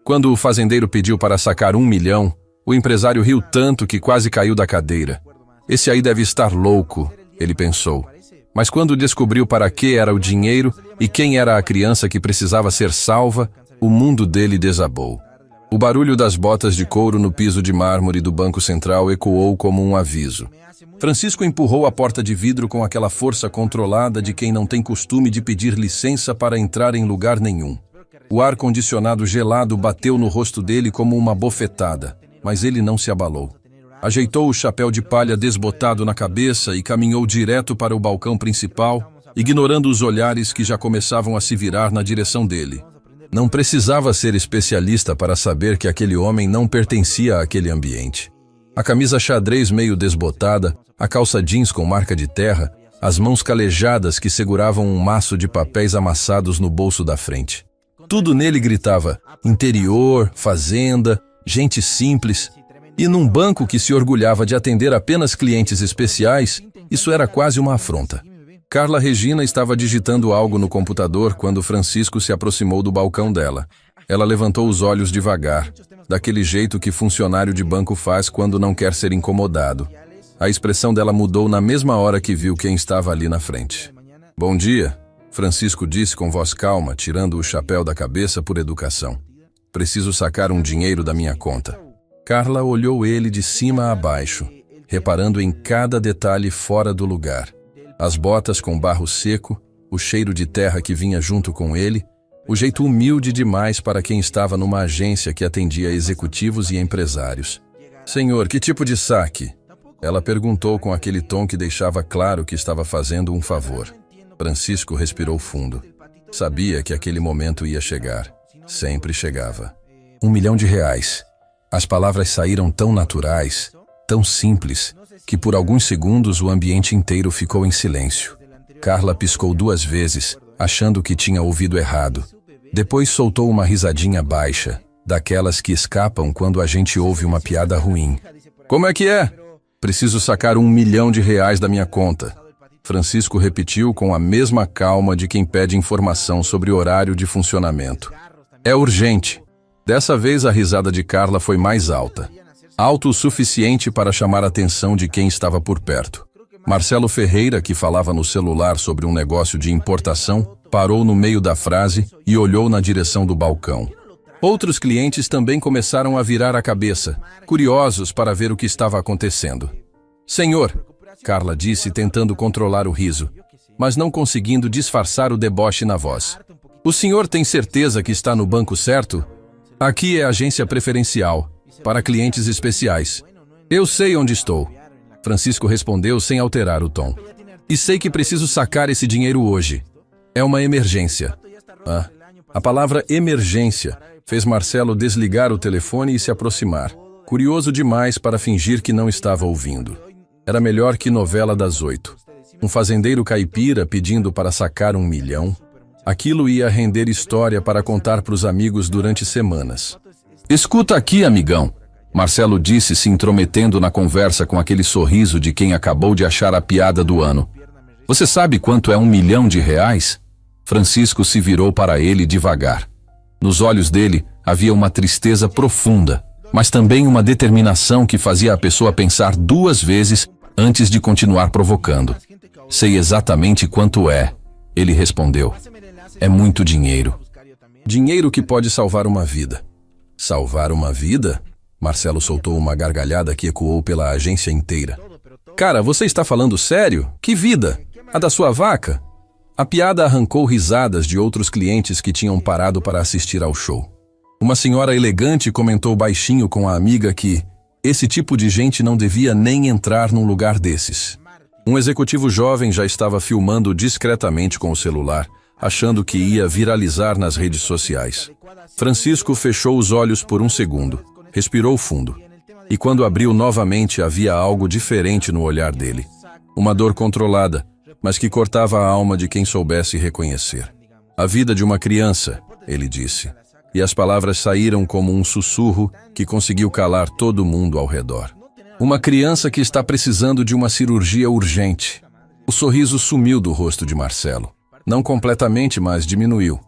Quando o fazendeiro pediu para sacar 1 milhão, o empresário riu tanto que quase caiu da cadeira. Esse aí deve estar louco, ele pensou. Mas quando descobriu para que era o dinheiro e quem era a criança que precisava ser salva, o mundo dele desabou. O barulho das botas de couro no piso de mármore do Banco Central ecoou como um aviso. Francisco empurrou a porta de vidro com aquela força controlada de quem não tem costume de pedir licença para entrar em lugar nenhum. O ar-condicionado gelado bateu no rosto dele como uma bofetada, mas ele não se abalou. Ajeitou o chapéu de palha desbotado na cabeça e caminhou direto para o balcão principal, ignorando os olhares que já começavam a se virar na direção dele. Não precisava ser especialista para saber que aquele homem não pertencia àquele ambiente. A camisa xadrez meio desbotada, a calça jeans com marca de terra, as mãos calejadas que seguravam um maço de papéis amassados no bolso da frente. Tudo nele gritava interior, fazenda, gente simples. E num banco que se orgulhava de atender apenas clientes especiais, isso era quase uma afronta. Carla Regina estava digitando algo no computador quando Francisco se aproximou do balcão dela. Ela levantou os olhos devagar, daquele jeito que funcionário de banco faz quando não quer ser incomodado. A expressão dela mudou na mesma hora que viu quem estava ali na frente. "Bom dia", Francisco disse com voz calma, tirando o chapéu da cabeça por educação. "Preciso sacar um dinheiro da minha conta." Carla olhou ele de cima a baixo, reparando em cada detalhe fora do lugar. As botas com barro seco, o cheiro de terra que vinha junto com ele, o jeito humilde demais para quem estava numa agência que atendia executivos e empresários. "Senhor, que tipo de saque?" Ela perguntou com aquele tom que deixava claro que estava fazendo um favor. Francisco respirou fundo. Sabia que aquele momento ia chegar. Sempre chegava. R$1 milhão. As palavras saíram tão naturais, tão simples, que por alguns segundos o ambiente inteiro ficou em silêncio. Carla piscou 2 vezes, achando que tinha ouvido errado. Depois soltou uma risadinha baixa, daquelas que escapam quando a gente ouve uma piada ruim. "Como é que é?" "Preciso sacar R$1 milhão da minha conta." Francisco repetiu com a mesma calma de quem pede informação sobre horário de funcionamento. "É urgente." Dessa vez a risada de Carla foi mais alta. Alto o suficiente para chamar a atenção de quem estava por perto. Marcelo Ferreira, que falava no celular sobre um negócio de importação, parou no meio da frase e olhou na direção do balcão. Outros clientes também começaram a virar a cabeça, curiosos para ver o que estava acontecendo. "Senhor", Carla disse tentando controlar o riso, mas não conseguindo disfarçar o deboche na voz. "O senhor tem certeza que está no banco certo? Aqui é agência preferencial, para clientes especiais." "Eu sei onde estou", Francisco respondeu sem alterar o tom. "E sei que preciso sacar esse dinheiro hoje. É uma emergência." A palavra emergência fez Marcelo desligar o telefone e se aproximar, curioso demais para fingir que não estava ouvindo. Era melhor que novela das 8. Um fazendeiro caipira pedindo para sacar R$1 milhão. Aquilo ia render história para contar para os amigos durante semanas. "Escuta aqui, amigão", Marcelo disse, se intrometendo na conversa com aquele sorriso de quem acabou de achar a piada do ano. "Você sabe quanto é R$1 milhão? Francisco se virou para ele devagar. Nos olhos dele havia uma tristeza profunda, mas também uma determinação que fazia a pessoa pensar 2 vezes antes de continuar provocando. "Sei exatamente quanto é", ele respondeu. "É muito dinheiro." "Dinheiro que pode salvar uma vida." "Salvar uma vida?" Marcelo soltou uma gargalhada que ecoou pela agência inteira. "Cara, você está falando sério? Que vida? A da sua vaca?" A piada arrancou risadas de outros clientes que tinham parado para assistir ao show. Uma senhora elegante comentou baixinho com a amiga que esse tipo de gente não devia nem entrar num lugar desses. Um executivo jovem já estava filmando discretamente com o celular, achando que ia viralizar nas redes sociais. Francisco fechou os olhos por um segundo, respirou fundo. E quando abriu novamente havia algo diferente no olhar dele. Uma dor controlada, mas que cortava a alma de quem soubesse reconhecer. "A vida de uma criança", ele disse. E as palavras saíram como um sussurro que conseguiu calar todo mundo ao redor. "Uma criança que está precisando de uma cirurgia urgente." O sorriso sumiu do rosto de Marcelo. Não completamente, mas diminuiu.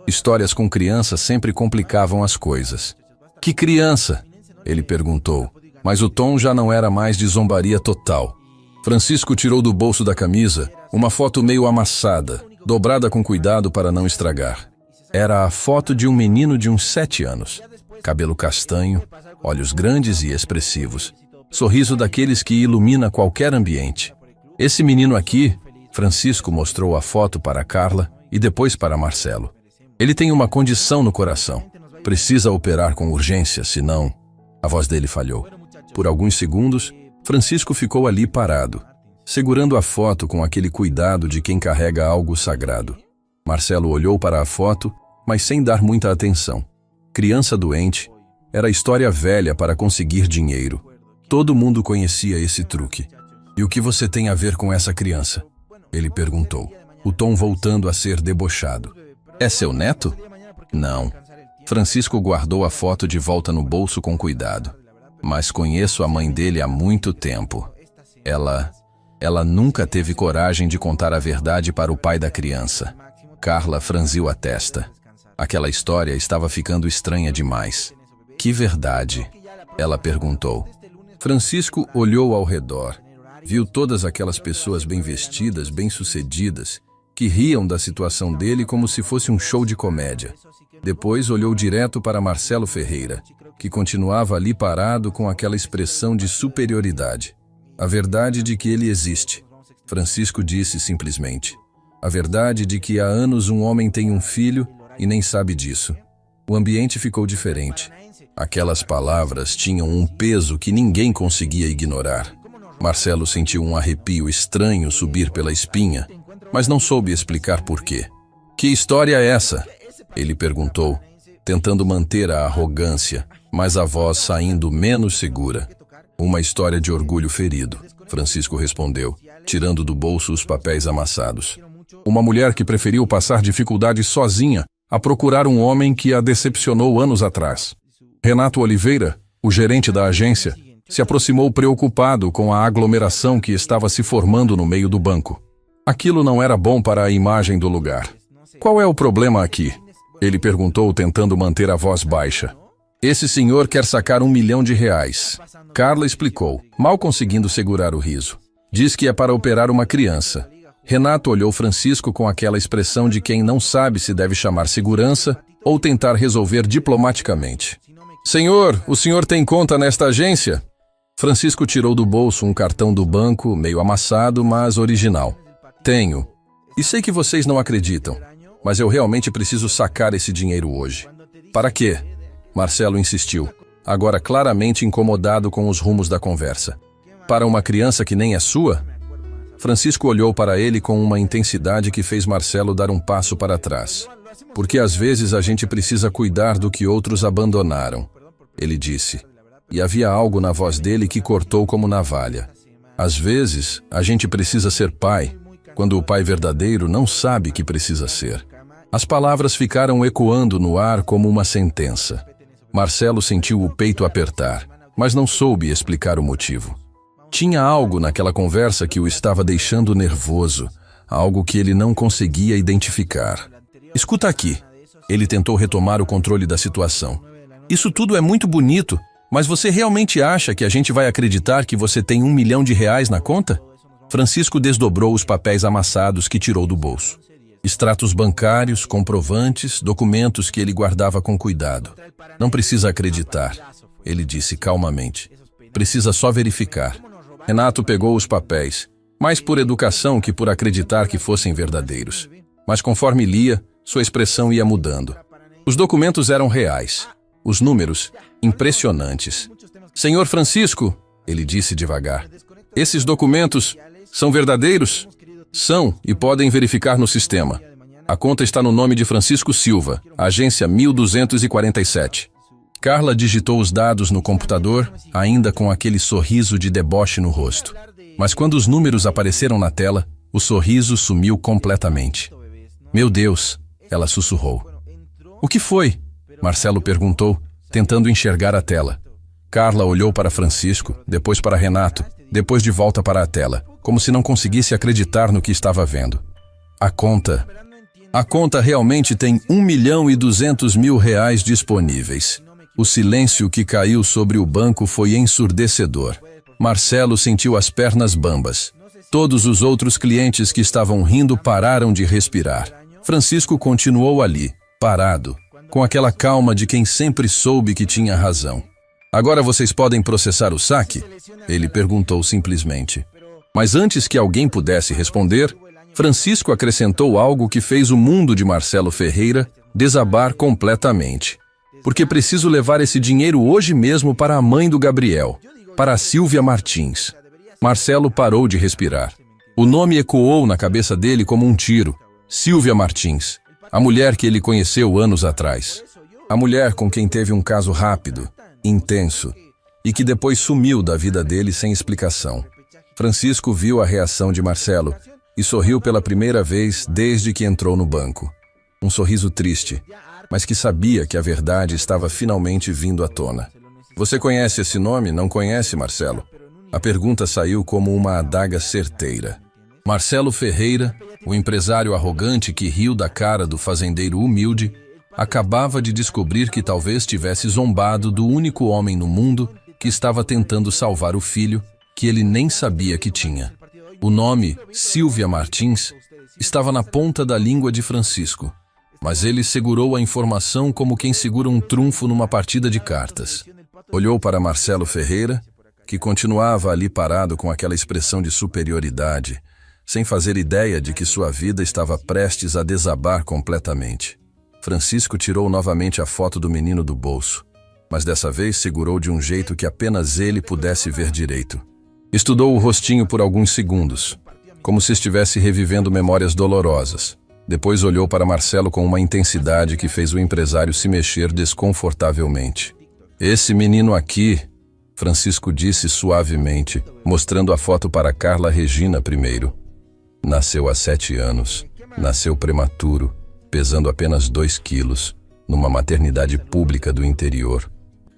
Histórias com criança sempre complicavam as coisas. Que criança? Ele perguntou, mas o tom já não era mais de zombaria total. Francisco tirou do bolso da camisa uma foto meio amassada, dobrada com cuidado para não estragar. Era a foto de um menino de uns 7 anos. Cabelo castanho, olhos grandes e expressivos. Sorriso daqueles que ilumina qualquer ambiente. Esse menino aqui, Francisco mostrou a foto para Carla e depois para Marcelo. Ele tem uma condição no coração. Precisa operar com urgência, senão... A voz dele falhou. Por alguns segundos, Francisco ficou ali parado, segurando a foto com aquele cuidado de quem carrega algo sagrado. Marcelo olhou para a foto, mas sem dar muita atenção. Criança doente, era história velha para conseguir dinheiro. Todo mundo conhecia esse truque. E o que você tem a ver com essa criança? Ele perguntou, o tom voltando a ser debochado. É seu neto? Não. Francisco guardou a foto de volta no bolso com cuidado. Mas conheço a mãe dele há muito tempo. Ela nunca teve coragem de contar a verdade para o pai da criança. Carla franziu a testa. Aquela história estava ficando estranha demais. Que verdade? Ela perguntou. Francisco olhou ao redor. Viu todas aquelas pessoas bem vestidas, bem-sucedidas, que riam da situação dele como se fosse um show de comédia. Depois olhou direto para Marcelo Ferreira, que continuava ali parado com aquela expressão de superioridade. A verdade de que ele existe. Francisco disse simplesmente. A verdade de que há anos um homem tem um filho e nem sabe disso. O ambiente ficou diferente. Aquelas palavras tinham um peso que ninguém conseguia ignorar. Marcelo sentiu um arrepio estranho subir pela espinha, mas não soube explicar por quê. Que história é essa? Ele perguntou, tentando manter a arrogância, mas a voz saindo menos segura. Uma história de orgulho ferido, Francisco respondeu, tirando do bolso os papéis amassados. Uma mulher que preferiu passar dificuldades sozinha a procurar um homem que a decepcionou anos atrás. Renato Oliveira, o gerente da agência, se aproximou preocupado com a aglomeração que estava se formando no meio do banco. Aquilo não era bom para a imagem do lugar. Qual é o problema aqui? Ele perguntou, tentando manter a voz baixa. Esse senhor quer sacar R$1 milhão. Carla explicou, mal conseguindo segurar o riso. Diz que é para operar uma criança. Renato olhou Francisco com aquela expressão de quem não sabe se deve chamar segurança ou tentar resolver diplomaticamente. Senhor, o senhor tem conta nesta agência? Francisco tirou do bolso um cartão do banco, meio amassado, mas original. Tenho. E sei que vocês não acreditam, mas eu realmente preciso sacar esse dinheiro hoje. Para quê? Marcelo insistiu, agora claramente incomodado com os rumos da conversa. Para uma criança que nem é sua? Francisco olhou para ele com uma intensidade que fez Marcelo dar um passo para trás. Porque às vezes a gente precisa cuidar do que outros abandonaram, ele disse. E havia algo na voz dele que cortou como navalha. Às vezes, a gente precisa ser pai, quando o pai verdadeiro não sabe que precisa ser. As palavras ficaram ecoando no ar como uma sentença. Marcelo sentiu o peito apertar, mas não soube explicar o motivo. Tinha algo naquela conversa que o estava deixando nervoso, algo que ele não conseguia identificar. Escuta aqui. Ele tentou retomar o controle da situação. Isso tudo é muito bonito, mas você realmente acha que a gente vai acreditar que você tem R$1 milhão na conta? Francisco desdobrou os papéis amassados que tirou do bolso. Extratos bancários, comprovantes, documentos que ele guardava com cuidado. Não precisa acreditar, ele disse calmamente. Precisa só verificar. Renato pegou os papéis, mais por educação que por acreditar que fossem verdadeiros. Mas conforme lia, sua expressão ia mudando. Os documentos eram reais. Os números, impressionantes. Senhor Francisco, ele disse devagar, esses documentos são verdadeiros? São e podem verificar no sistema. A conta está no nome de Francisco Silva, agência 1247. Carla digitou os dados no computador, ainda com aquele sorriso de deboche no rosto. Mas quando os números apareceram na tela, o sorriso sumiu completamente. Meu Deus, ela sussurrou. O que foi? Marcelo perguntou, tentando enxergar a tela. Carla olhou para Francisco, depois para Renato, depois de volta para a tela, como se não conseguisse acreditar no que estava vendo. A A conta realmente tem R$ 1.200.000 disponíveis. O silêncio que caiu sobre o banco foi ensurdecedor. Marcelo sentiu as pernas bambas. Todos os outros clientes que estavam rindo pararam de respirar. Francisco continuou ali, parado, com aquela calma de quem sempre soube que tinha razão. Agora vocês podem processar o saque? Ele perguntou simplesmente. Mas antes que alguém pudesse responder, Francisco acrescentou algo que fez o mundo de Marcelo Ferreira desabar completamente. Porque preciso levar esse dinheiro hoje mesmo para a mãe do Gabriel, para a Sílvia Martins. Marcelo parou de respirar. O nome ecoou na cabeça dele como um tiro. Sílvia Martins, a mulher que ele conheceu anos atrás. A mulher com quem teve um caso rápido, intenso, e que depois sumiu da vida dele sem explicação. Francisco viu a reação de Marcelo e sorriu pela primeira vez desde que entrou no banco. Um sorriso triste, mas que sabia que a verdade estava finalmente vindo à tona. Você conhece esse nome? Não conhece, Marcelo? A pergunta saiu como uma adaga certeira. Marcelo Ferreira, o empresário arrogante que riu da cara do fazendeiro humilde, acabava de descobrir que talvez tivesse zombado do único homem no mundo que estava tentando salvar o filho que ele nem sabia que tinha. O nome, Sílvia Martins, estava na ponta da língua de Francisco, mas ele segurou a informação como quem segura um trunfo numa partida de cartas. Olhou para Marcelo Ferreira, que continuava ali parado com aquela expressão de superioridade, sem fazer ideia de que sua vida estava prestes a desabar completamente. Francisco tirou novamente a foto do menino do bolso, mas dessa vez segurou de um jeito que apenas ele pudesse ver direito. Estudou o rostinho por alguns segundos, como se estivesse revivendo memórias dolorosas. Depois olhou para Marcelo com uma intensidade que fez o empresário se mexer desconfortavelmente. Esse menino aqui, Francisco disse suavemente, mostrando a foto para Carla Regina primeiro. Nasceu há 7 anos, nasceu prematuro, pesando apenas 2 quilos, numa maternidade pública do interior.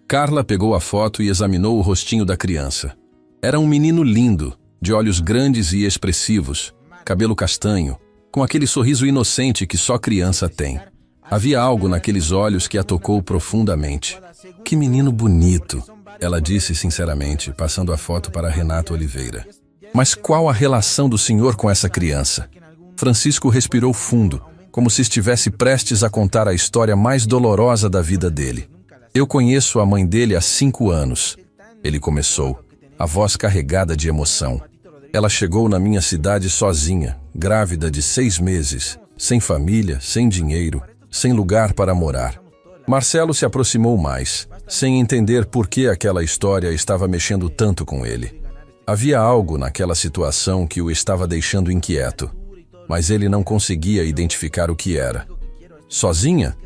Carla pegou a foto e examinou o rostinho da criança. Era um menino lindo, de olhos grandes e expressivos, cabelo castanho, com aquele sorriso inocente que só criança tem. Havia algo naqueles olhos que a tocou profundamente. Que menino bonito, ela disse sinceramente, passando a foto para Renato Oliveira. Mas qual a relação do senhor com essa criança? Francisco respirou fundo, como se estivesse prestes a contar a história mais dolorosa da vida dele. Eu conheço a mãe dele há 5 anos. Ele começou, a voz carregada de emoção. Ela chegou na minha cidade sozinha, grávida de 6 meses, sem família, sem dinheiro, sem lugar para morar. Marcelo se aproximou mais, sem entender por que aquela história estava mexendo tanto com ele. Havia algo naquela situação que o estava deixando inquieto, mas ele não conseguia identificar o que era. Sozinha?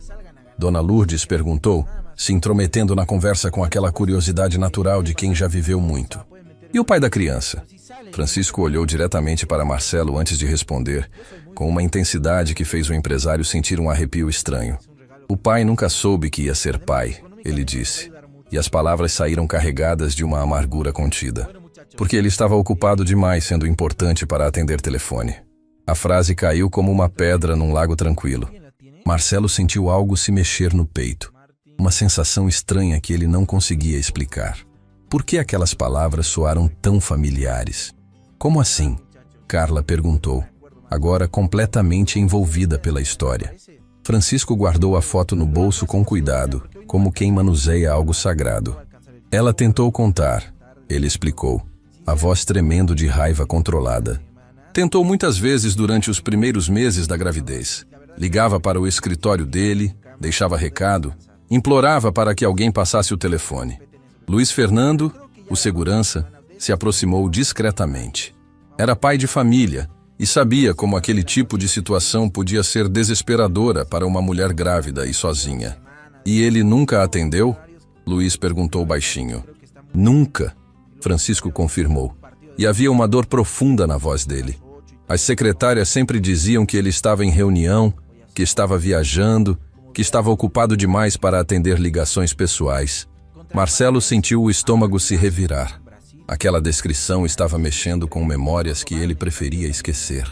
Dona Lourdes perguntou, se intrometendo na conversa com aquela curiosidade natural de quem já viveu muito. E o pai da criança? Francisco olhou diretamente para Marcelo antes de responder, com uma intensidade que fez o empresário sentir um arrepio estranho. O pai nunca soube que ia ser pai, ele disse, e as palavras saíram carregadas de uma amargura contida. Porque ele estava ocupado demais sendo importante para atender telefone. A frase caiu como uma pedra num lago tranquilo. Marcelo sentiu algo se mexer no peito. Uma sensação estranha que ele não conseguia explicar. Por que aquelas palavras soaram tão familiares? Como assim? Carla perguntou, agora completamente envolvida pela história. Francisco guardou a foto no bolso com cuidado, como quem manuseia algo sagrado. Ela tentou contar, ele explicou, a voz tremendo de raiva controlada. Tentou muitas vezes durante os primeiros meses da gravidez. Ligava para o escritório dele, deixava recado, implorava para que alguém passasse o telefone. Luiz Fernando, o segurança, se aproximou discretamente. Era pai de família e sabia como aquele tipo de situação podia ser desesperadora para uma mulher grávida e sozinha. E ele nunca atendeu? Luiz perguntou baixinho. Nunca, Francisco confirmou. E havia uma dor profunda na voz dele. As secretárias sempre diziam que ele estava em reunião, que estava viajando, que estava ocupado demais para atender ligações pessoais. Marcelo sentiu o estômago se revirar. Aquela descrição estava mexendo com memórias que ele preferia esquecer.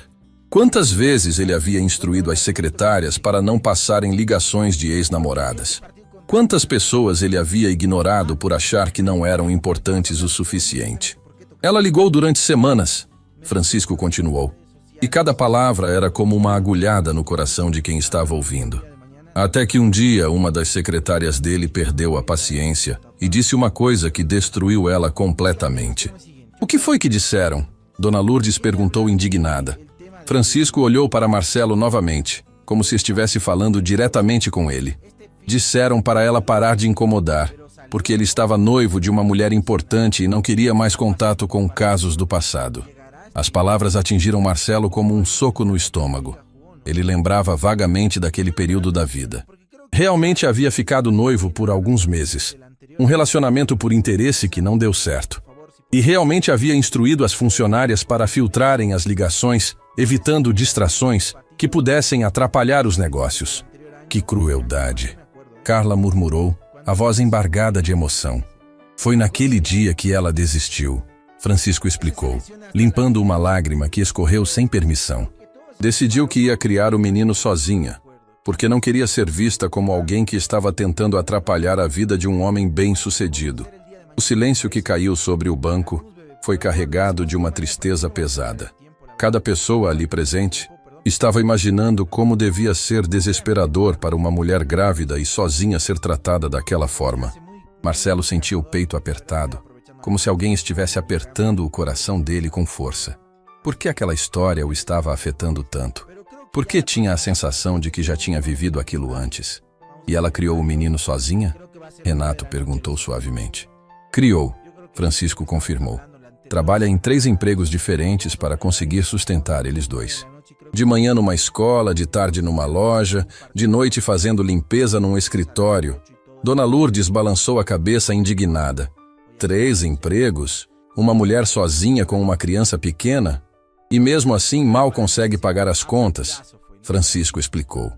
Quantas vezes ele havia instruído as secretárias para não passarem ligações de ex-namoradas? Quantas pessoas ele havia ignorado por achar que não eram importantes o suficiente? Ela ligou durante semanas, Francisco continuou, e cada palavra era como uma agulhada no coração de quem estava ouvindo. Até que um dia uma das secretárias dele perdeu a paciência e disse uma coisa que destruiu ela completamente. O que foi que disseram? Dona Lourdes perguntou indignada. Francisco olhou para Marcelo novamente, como se estivesse falando diretamente com ele. Disseram para ela parar de incomodar, porque ele estava noivo de uma mulher importante e não queria mais contato com casos do passado. As palavras atingiram Marcelo como um soco no estômago. Ele lembrava vagamente daquele período da vida. Realmente havia ficado noivo por alguns meses. Um relacionamento por interesse que não deu certo. E realmente havia instruído as funcionárias para filtrarem as ligações, evitando distrações que pudessem atrapalhar os negócios. Que crueldade! Carla murmurou, a voz embargada de emoção. Foi naquele dia que ela desistiu. Francisco explicou, limpando uma lágrima que escorreu sem permissão. Decidiu que ia criar o menino sozinha, porque não queria ser vista como alguém que estava tentando atrapalhar a vida de um homem bem-sucedido. O silêncio que caiu sobre o banco foi carregado de uma tristeza pesada. Cada pessoa ali presente estava imaginando como devia ser desesperador para uma mulher grávida e sozinha ser tratada daquela forma. Marcelo sentia o peito apertado, como se alguém estivesse apertando o coração dele com força. Por que aquela história o estava afetando tanto? Por que tinha a sensação de que já tinha vivido aquilo antes? E ela criou o menino sozinha? Renato perguntou suavemente. Criou, Francisco confirmou. Trabalha em 3 empregos diferentes para conseguir sustentar eles dois. De manhã numa escola, de tarde numa loja, de noite fazendo limpeza num escritório. Dona Lourdes balançou a cabeça indignada. 3 empregos? Uma mulher sozinha com uma criança pequena? E mesmo assim mal consegue pagar as contas? Francisco explicou.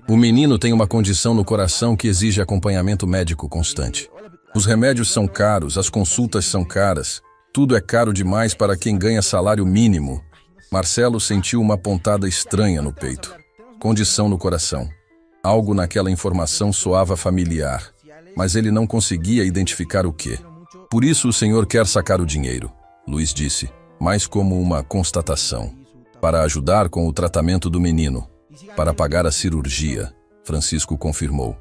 O menino tem uma condição no coração que exige acompanhamento médico constante. Os remédios são caros, as consultas são caras. Tudo é caro demais para quem ganha salário mínimo. Marcelo sentiu uma pontada estranha no peito. Condição no coração. Algo naquela informação soava familiar, mas ele não conseguia identificar o quê. Por isso o senhor quer sacar o dinheiro, Luiz disse, mais como uma constatação. Para ajudar com o tratamento do menino. Para pagar a cirurgia, Francisco confirmou.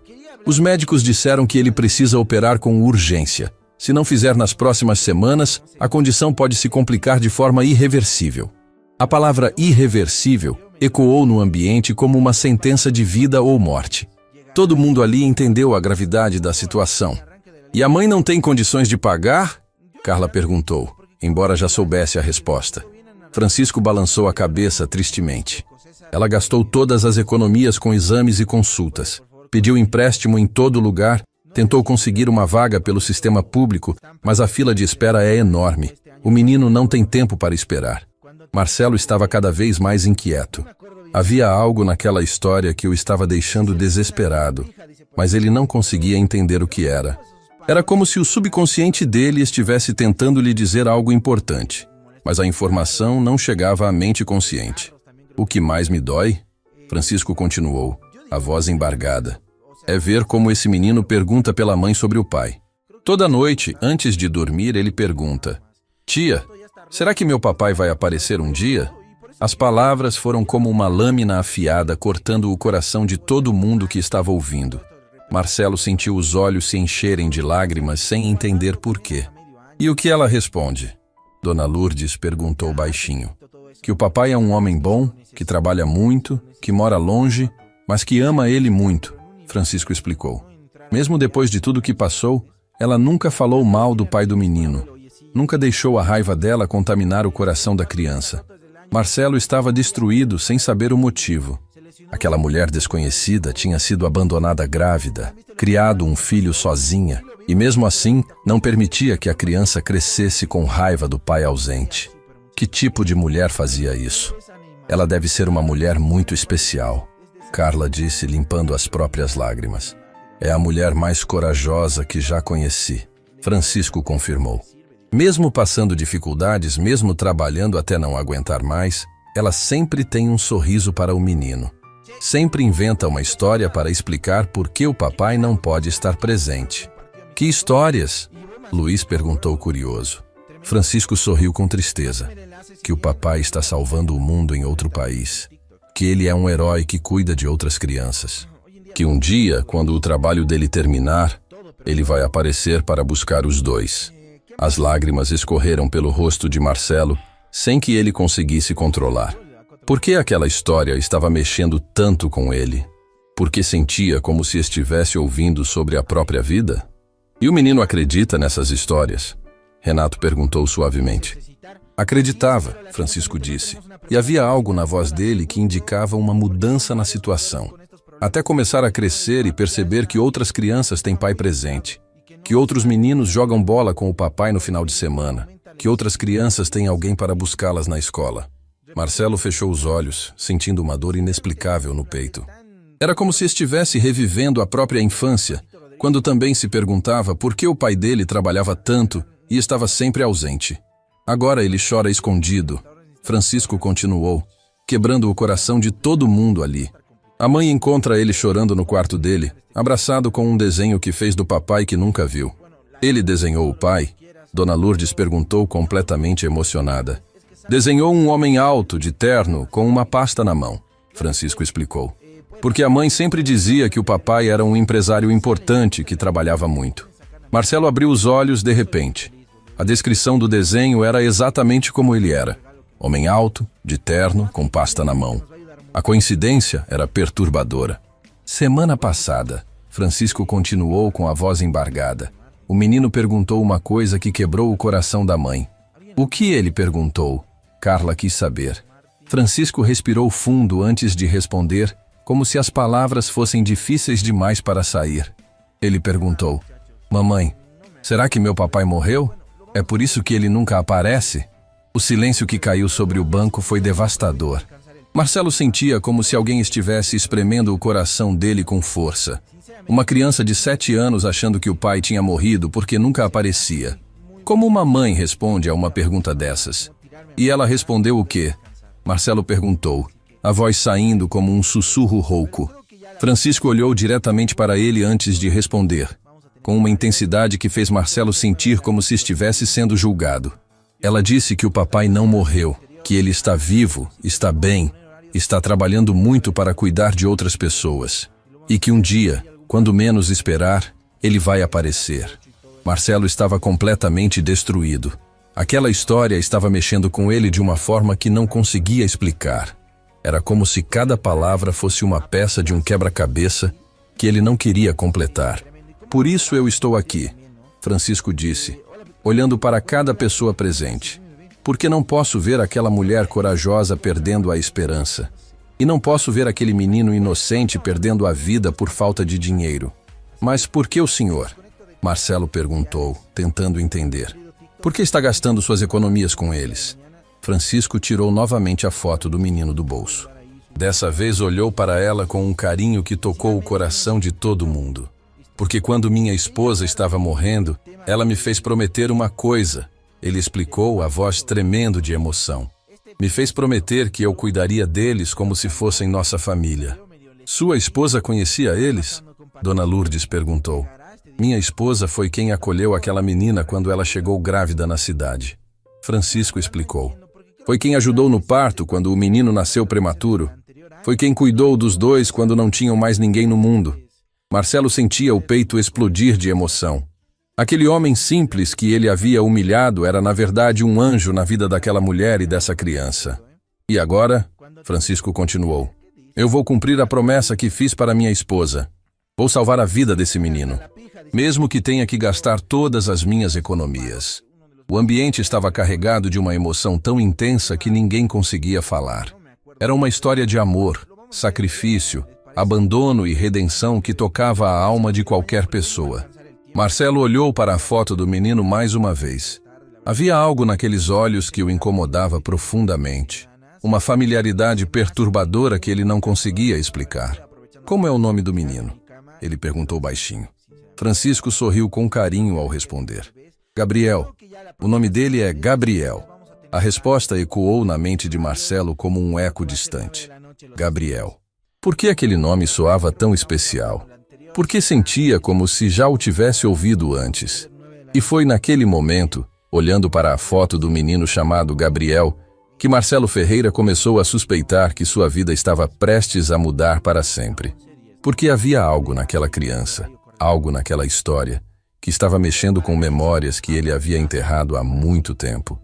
Os médicos disseram que ele precisa operar com urgência. Se não fizer nas próximas semanas, a condição pode se complicar de forma irreversível. A palavra irreversível ecoou no ambiente como uma sentença de vida ou morte. Todo mundo ali entendeu a gravidade da situação. E a mãe não tem condições de pagar? Carla perguntou, embora já soubesse a resposta. Francisco balançou a cabeça tristemente. Ela gastou todas as economias com exames e consultas. Pediu empréstimo em todo lugar, tentou conseguir uma vaga pelo sistema público, mas a fila de espera é enorme. O menino não tem tempo para esperar. Marcelo estava cada vez mais inquieto. Havia algo naquela história que o estava deixando desesperado, mas ele não conseguia entender o que era. Era como se o subconsciente dele estivesse tentando lhe dizer algo importante, mas a informação não chegava à mente consciente. O que mais me dói? Francisco continuou, a voz embargada. É ver como esse menino pergunta pela mãe sobre o pai. Toda noite, antes de dormir, ele pergunta: Tia, será que meu papai vai aparecer um dia? As palavras foram como uma lâmina afiada cortando o coração de todo mundo que estava ouvindo. Marcelo sentiu os olhos se encherem de lágrimas sem entender por quê. E o que ela responde? Dona Lourdes perguntou baixinho. Que o papai é um homem bom, que trabalha muito, que mora longe, mas que ama ele muito, Francisco explicou. Mesmo depois de tudo que passou, ela nunca falou mal do pai do menino. Nunca deixou a raiva dela contaminar o coração da criança. Marcelo estava destruído sem saber o motivo. Aquela mulher desconhecida tinha sido abandonada grávida, criado um filho sozinha, e mesmo assim não permitia que a criança crescesse com raiva do pai ausente. Que tipo de mulher fazia isso? Ela deve ser uma mulher muito especial, Carla disse, limpando as próprias lágrimas. É a mulher mais corajosa que já conheci, Francisco confirmou. Mesmo passando dificuldades, mesmo trabalhando até não aguentar mais, Ela sempre tem um sorriso para o menino. Sempre inventa uma história para explicar por que o papai não pode estar presente. Que histórias? Luiz perguntou curioso. Francisco sorriu com tristeza. Que o papai está salvando o mundo em outro país. Que ele é um herói que cuida de outras crianças. Que um dia, quando o trabalho dele terminar, ele vai aparecer para buscar os dois. As lágrimas escorreram pelo rosto de Marcelo, sem que ele conseguisse controlar. Por que aquela história estava mexendo tanto com ele? Porque sentia como se estivesse ouvindo sobre a própria vida? E o menino acredita nessas histórias? Renato perguntou suavemente. Acreditava, Francisco disse, e havia algo na voz dele que indicava uma mudança na situação. Até começar a crescer e perceber que outras crianças têm pai presente, que outros meninos jogam bola com o papai no final de semana, que outras crianças têm alguém para buscá-las na escola. Marcelo fechou os olhos, sentindo uma dor inexplicável no peito. Era como se estivesse revivendo a própria infância, quando também se perguntava por que o pai dele trabalhava tanto e estava sempre ausente. Agora ele chora escondido. Francisco continuou, quebrando o coração de todo mundo ali. A mãe encontra ele chorando no quarto dele, abraçado com um desenho que fez do papai que nunca viu. Ele desenhou o pai? Dona Lourdes perguntou completamente emocionada. Desenhou um homem alto, de terno, com uma pasta na mão, Francisco explicou. Porque a mãe sempre dizia que o papai era um empresário importante que trabalhava muito. Marcelo abriu os olhos de repente. A descrição do desenho era exatamente como ele era. Homem alto, de terno, com pasta na mão. A coincidência era perturbadora. Semana passada, Francisco continuou com a voz embargada. O menino perguntou uma coisa que quebrou o coração da mãe. O que ele perguntou? Carla quis saber. Francisco respirou fundo antes de responder, como se as palavras fossem difíceis demais para sair. Ele perguntou, mamãe, será que meu papai morreu? É por isso que ele nunca aparece? O silêncio que caiu sobre o banco foi devastador. Marcelo sentia como se alguém estivesse espremendo o coração dele com força. Uma criança de 7 anos achando que o pai tinha morrido porque nunca aparecia. Como uma mãe responde a uma pergunta dessas? E ela respondeu o quê? Marcelo perguntou, a voz saindo como um sussurro rouco. Francisco olhou diretamente para ele antes de responder, com uma intensidade que fez Marcelo sentir como se estivesse sendo julgado. Ela disse que o papai não morreu, que ele está vivo, está bem, está trabalhando muito para cuidar de outras pessoas. E que um dia, quando menos esperar, ele vai aparecer. Marcelo estava completamente destruído. Aquela história estava mexendo com ele de uma forma que não conseguia explicar. Era como se cada palavra fosse uma peça de um quebra-cabeça que ele não queria completar. Por isso eu estou aqui, Francisco disse, olhando para cada pessoa presente. Porque não posso ver aquela mulher corajosa perdendo a esperança. E não posso ver aquele menino inocente perdendo a vida por falta de dinheiro. Mas por que o senhor? Marcelo perguntou, tentando entender. Por que está gastando suas economias com eles? Francisco tirou novamente a foto do menino do bolso. Dessa vez olhou para ela com um carinho que tocou o coração de todo mundo. Porque quando minha esposa estava morrendo, ela me fez prometer uma coisa. Ele explicou, a voz tremendo de emoção. Me fez prometer que eu cuidaria deles como se fossem nossa família. Sua esposa conhecia eles? Dona Lourdes perguntou. Minha esposa foi quem acolheu aquela menina quando ela chegou grávida na cidade. Francisco explicou. Foi quem ajudou no parto quando o menino nasceu prematuro. Foi quem cuidou dos dois quando não tinham mais ninguém no mundo. Marcelo sentia o peito explodir de emoção. Aquele homem simples que ele havia humilhado era, na verdade, um anjo na vida daquela mulher e dessa criança. E agora, Francisco continuou, eu vou cumprir a promessa que fiz para minha esposa. Vou salvar a vida desse menino, mesmo que tenha que gastar todas as minhas economias. O ambiente estava carregado de uma emoção tão intensa que ninguém conseguia falar. Era uma história de amor, sacrifício, abandono e redenção que tocava a alma de qualquer pessoa. Marcelo olhou para a foto do menino mais uma vez. Havia algo naqueles olhos que o incomodava profundamente. Uma familiaridade perturbadora que ele não conseguia explicar. Como é o nome do menino? Ele perguntou baixinho. Francisco sorriu com carinho ao responder. Gabriel. O nome dele é Gabriel. A resposta ecoou na mente de Marcelo como um eco distante. Gabriel. Por que aquele nome soava tão especial? Por que sentia como se já o tivesse ouvido antes? E foi naquele momento, olhando para a foto do menino chamado Gabriel, que Marcelo Ferreira começou a suspeitar que sua vida estava prestes a mudar para sempre. Porque havia algo naquela criança, algo naquela história, que estava mexendo com memórias que ele havia enterrado há muito tempo.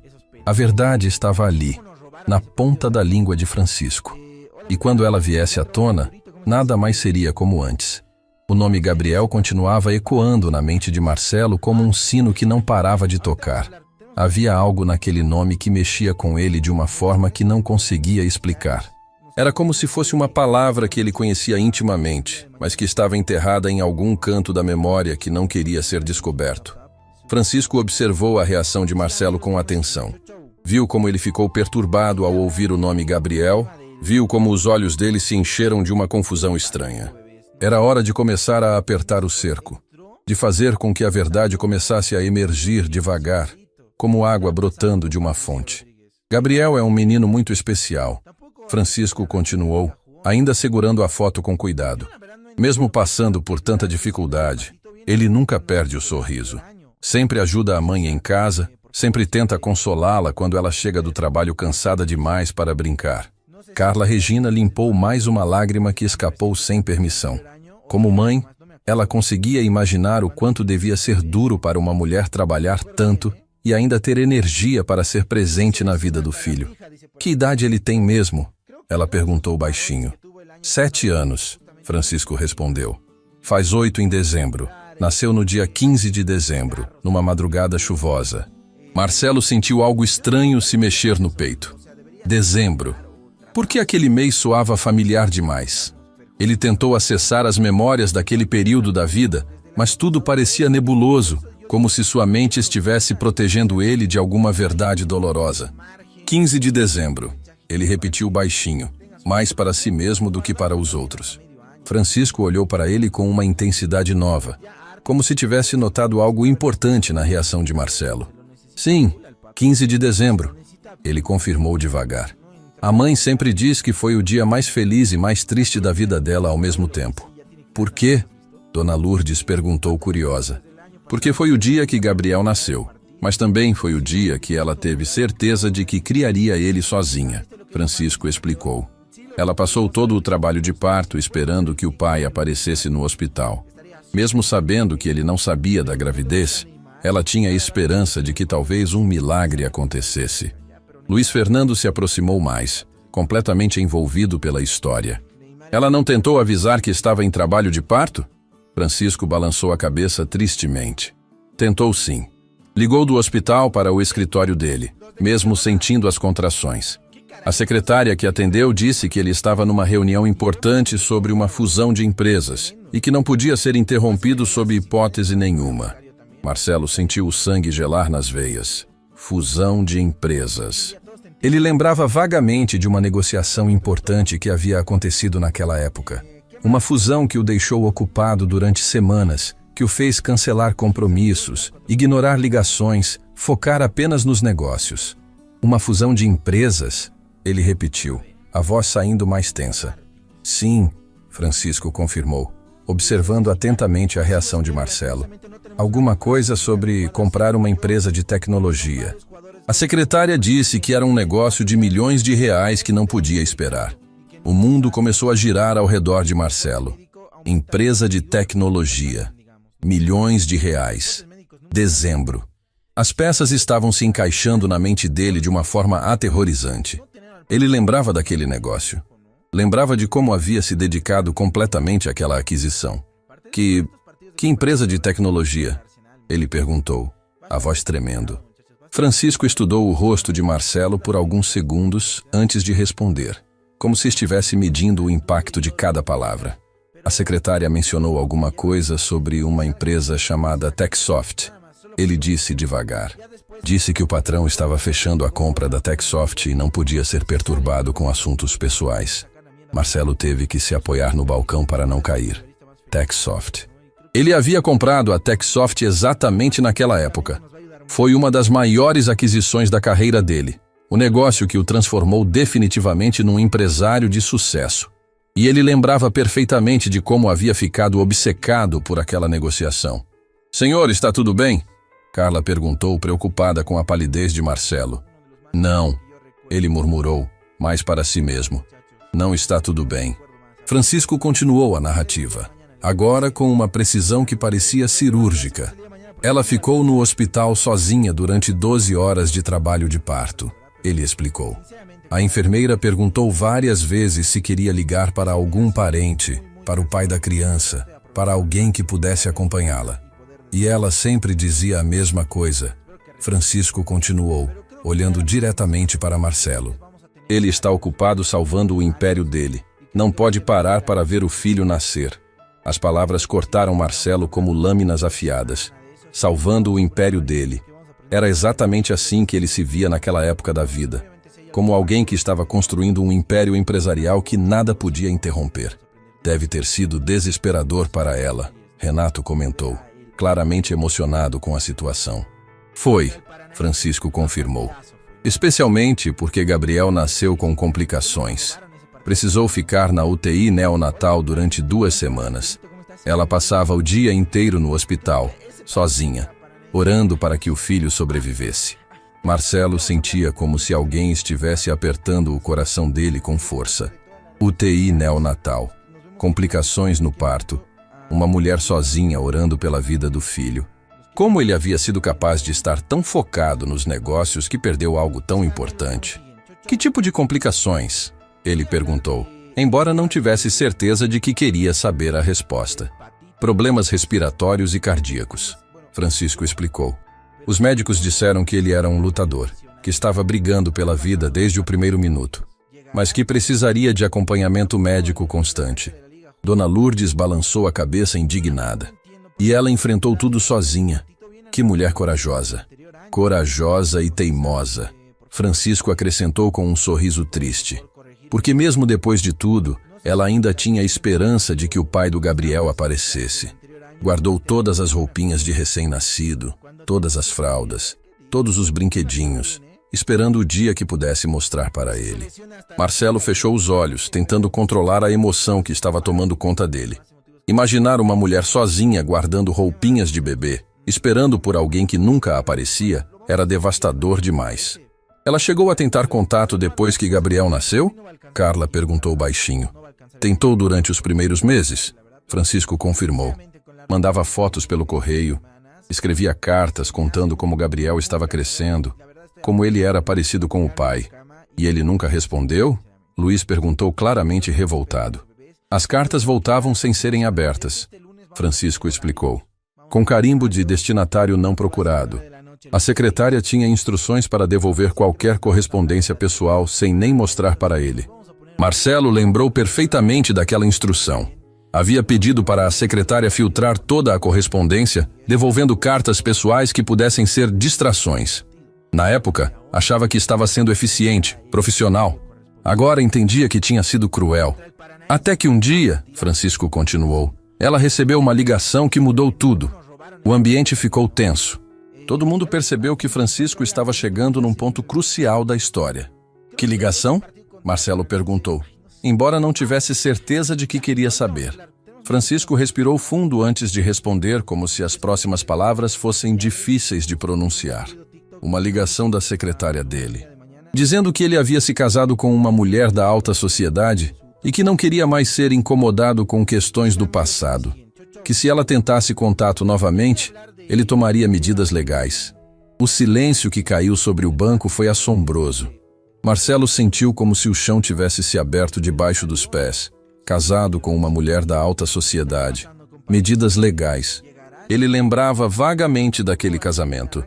A verdade estava ali, na ponta da língua de Francisco. E quando ela viesse à tona, nada mais seria como antes. O nome Gabriel continuava ecoando na mente de Marcelo como um sino que não parava de tocar. Havia algo naquele nome que mexia com ele de uma forma que não conseguia explicar. Era como se fosse uma palavra que ele conhecia intimamente, mas que estava enterrada em algum canto da memória que não queria ser descoberto. Francisco observou a reação de Marcelo com atenção. Viu como ele ficou perturbado ao ouvir o nome Gabriel, viu como os olhos dele se encheram de uma confusão estranha. Era hora de começar a apertar o cerco, de fazer com que a verdade começasse a emergir devagar, como água brotando de uma fonte. Gabriel é um menino muito especial. Francisco continuou, ainda segurando a foto com cuidado. Mesmo passando por tanta dificuldade, ele nunca perde o sorriso. Sempre ajuda a mãe em casa, sempre tenta consolá-la quando ela chega do trabalho cansada demais para brincar. Carla Regina limpou mais uma lágrima que escapou sem permissão. Como mãe, ela conseguia imaginar o quanto devia ser duro para uma mulher trabalhar tanto e ainda ter energia para ser presente na vida do filho. Que idade ele tem mesmo? Ela perguntou baixinho. 7 anos, Francisco respondeu. Faz 8 em dezembro. Nasceu no dia 15 de dezembro, numa madrugada chuvosa. Marcelo sentiu algo estranho se mexer no peito. Dezembro. Por que aquele mês soava familiar demais? Ele tentou acessar as memórias daquele período da vida, mas tudo parecia nebuloso, como se sua mente estivesse protegendo ele de alguma verdade dolorosa. 15 de dezembro. Ele repetiu baixinho, mais para si mesmo do que para os outros. Francisco olhou para ele com uma intensidade nova, como se tivesse notado algo importante na reação de Marcelo. Sim, 15 de dezembro. Ele confirmou devagar. A mãe sempre diz que foi o dia mais feliz e mais triste da vida dela ao mesmo tempo. Por quê? Dona Lourdes perguntou curiosa. Porque foi o dia que Gabriel nasceu, mas também foi o dia que ela teve certeza de que criaria ele sozinha, Francisco explicou. Ela passou todo o trabalho de parto esperando que o pai aparecesse no hospital. Mesmo sabendo que ele não sabia da gravidez, ela tinha esperança de que talvez um milagre acontecesse. Luiz Fernando se aproximou mais, completamente envolvido pela história. Ela não tentou avisar que estava em trabalho de parto? Francisco balançou a cabeça tristemente. Tentou sim. Ligou do hospital para o escritório dele, mesmo sentindo as contrações. A secretária que atendeu disse que ele estava numa reunião importante sobre uma fusão de empresas e que não podia ser interrompido sob hipótese nenhuma. Marcelo sentiu o sangue gelar nas veias. Fusão de empresas. Ele lembrava vagamente de uma negociação importante que havia acontecido naquela época. Uma fusão que o deixou ocupado durante semanas, que o fez cancelar compromissos, ignorar ligações, focar apenas nos negócios. Uma fusão de empresas? Ele repetiu, a voz saindo mais tensa. Sim, Francisco confirmou, observando atentamente a reação de Marcelo. Alguma coisa sobre comprar uma empresa de tecnologia. A secretária disse que era um negócio de milhões de reais que não podia esperar. O mundo começou a girar ao redor de Marcelo. Empresa de tecnologia. Milhões de reais. Dezembro. As peças estavam se encaixando na mente dele de uma forma aterrorizante. Ele lembrava daquele negócio. Lembrava de como havia se dedicado completamente àquela aquisição. Que empresa de tecnologia? Ele perguntou, a voz tremendo. Francisco estudou o rosto de Marcelo por alguns segundos antes de responder, como se estivesse medindo o impacto de cada palavra. A secretária mencionou alguma coisa sobre uma empresa chamada Techsoft. Ele disse devagar. Disse que o patrão estava fechando a compra da Techsoft e não podia ser perturbado com assuntos pessoais. Marcelo teve que se apoiar no balcão para não cair. Techsoft. Ele havia comprado a Techsoft exatamente naquela época. Foi uma das maiores aquisições da carreira dele. O negócio que o transformou definitivamente num empresário de sucesso. E ele lembrava perfeitamente de como havia ficado obcecado por aquela negociação. Senhor, está tudo bem? Carla perguntou, preocupada com a palidez de Marcelo. Não, ele murmurou, mais para si mesmo. Não está tudo bem. Francisco continuou a narrativa, agora com uma precisão que parecia cirúrgica. Ela ficou no hospital sozinha durante 12 horas de trabalho de parto, ele explicou. A enfermeira perguntou várias vezes se queria ligar para algum parente, para o pai da criança, para alguém que pudesse acompanhá-la. E ela sempre dizia a mesma coisa. Francisco continuou, olhando diretamente para Marcelo. Ele está ocupado salvando o império dele. Não pode parar para ver o filho nascer. As palavras cortaram Marcelo como lâminas afiadas. Salvando o império dele. Era exatamente assim que ele se via naquela época da vida. Como alguém que estava construindo um império empresarial que nada podia interromper. Deve ter sido desesperador para ela, Renato comentou, claramente emocionado com a situação. Foi, Francisco confirmou. Especialmente porque Gabriel nasceu com complicações. Precisou ficar na UTI neonatal durante 2 semanas. Ela passava o dia inteiro no hospital, sozinha, orando para que o filho sobrevivesse. Marcelo sentia como se alguém estivesse apertando o coração dele com força. UTI neonatal, complicações no parto, uma mulher sozinha orando pela vida do filho. Como ele havia sido capaz de estar tão focado nos negócios que perdeu algo tão importante? Que tipo de complicações? Ele perguntou, embora não tivesse certeza de que queria saber a resposta. Problemas respiratórios e cardíacos, Francisco explicou. Os médicos disseram que ele era um lutador, que estava brigando pela vida desde o primeiro minuto, mas que precisaria de acompanhamento médico constante. Dona Lourdes balançou a cabeça indignada. E ela enfrentou tudo sozinha. Que mulher corajosa. Corajosa e teimosa. Francisco acrescentou com um sorriso triste. Porque mesmo depois de tudo, ela ainda tinha esperança de que o pai do Gabriel aparecesse. Guardou todas as roupinhas de recém-nascido, todas as fraldas, todos os brinquedinhos, esperando o dia que pudesse mostrar para ele. Marcelo fechou os olhos, tentando controlar a emoção que estava tomando conta dele. Imaginar uma mulher sozinha guardando roupinhas de bebê, esperando por alguém que nunca aparecia, era devastador demais. Ela chegou a tentar contato depois que Gabriel nasceu? Carla perguntou baixinho. Tentou durante os primeiros meses? Francisco confirmou. Mandava fotos pelo correio, escrevia cartas contando como Gabriel estava crescendo, como ele era parecido com o pai. E ele nunca respondeu? Luiz perguntou claramente revoltado. As cartas voltavam sem serem abertas, Francisco explicou. Com carimbo de destinatário não procurado. A secretária tinha instruções para devolver qualquer correspondência pessoal sem nem mostrar para ele. Marcelo lembrou perfeitamente daquela instrução. Havia pedido para a secretária filtrar toda a correspondência, devolvendo cartas pessoais que pudessem ser distrações. Na época, achava que estava sendo eficiente, profissional. Agora entendia que tinha sido cruel. Até que um dia, Francisco continuou, ela recebeu uma ligação que mudou tudo. O ambiente ficou tenso. Todo mundo percebeu que Francisco estava chegando num ponto crucial da história. Que ligação? Marcelo perguntou, embora não tivesse certeza de que queria saber. Francisco respirou fundo antes de responder, como se as próximas palavras fossem difíceis de pronunciar. Uma ligação da secretária dele, dizendo que ele havia se casado com uma mulher da alta sociedade e que não queria mais ser incomodado com questões do passado, que se ela tentasse contato novamente, ele tomaria medidas legais. O silêncio que caiu sobre o banco foi assombroso. Marcelo sentiu como se o chão tivesse se aberto debaixo dos pés. Casado com uma mulher da alta sociedade. Medidas legais. Ele lembrava vagamente daquele casamento.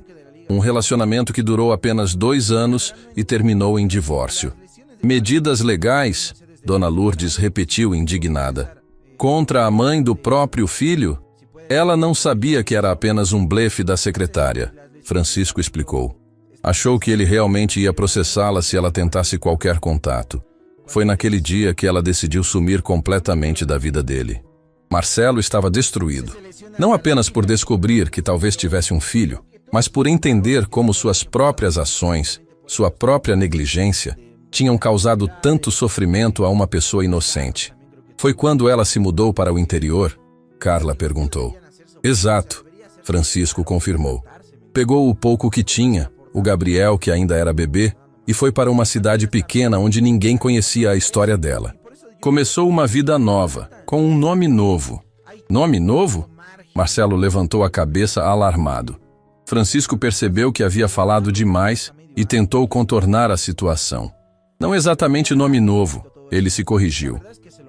Um relacionamento que durou apenas 2 anos e terminou em divórcio. Medidas legais? Dona Lourdes repetiu indignada. Contra a mãe do próprio filho? Ela não sabia que era apenas um blefe da secretária. Francisco explicou. Achou que ele realmente ia processá-la se ela tentasse qualquer contato. Foi naquele dia que ela decidiu sumir completamente da vida dele. Marcelo estava destruído. Não apenas por descobrir que talvez tivesse um filho, mas por entender como suas próprias ações sua própria negligência, tinham causado tanto sofrimento a uma pessoa inocente. Foi quando ela se mudou para o interior? Carla perguntou. Exato, Francisco confirmou. Pegou o pouco que tinha, o Gabriel, que ainda era bebê, e foi para uma cidade pequena onde ninguém conhecia a história dela. Começou uma vida nova, com um nome novo. Nome novo? Marcelo levantou a cabeça alarmado. Francisco percebeu que havia falado demais e tentou contornar a situação. Não exatamente nome novo, ele se corrigiu.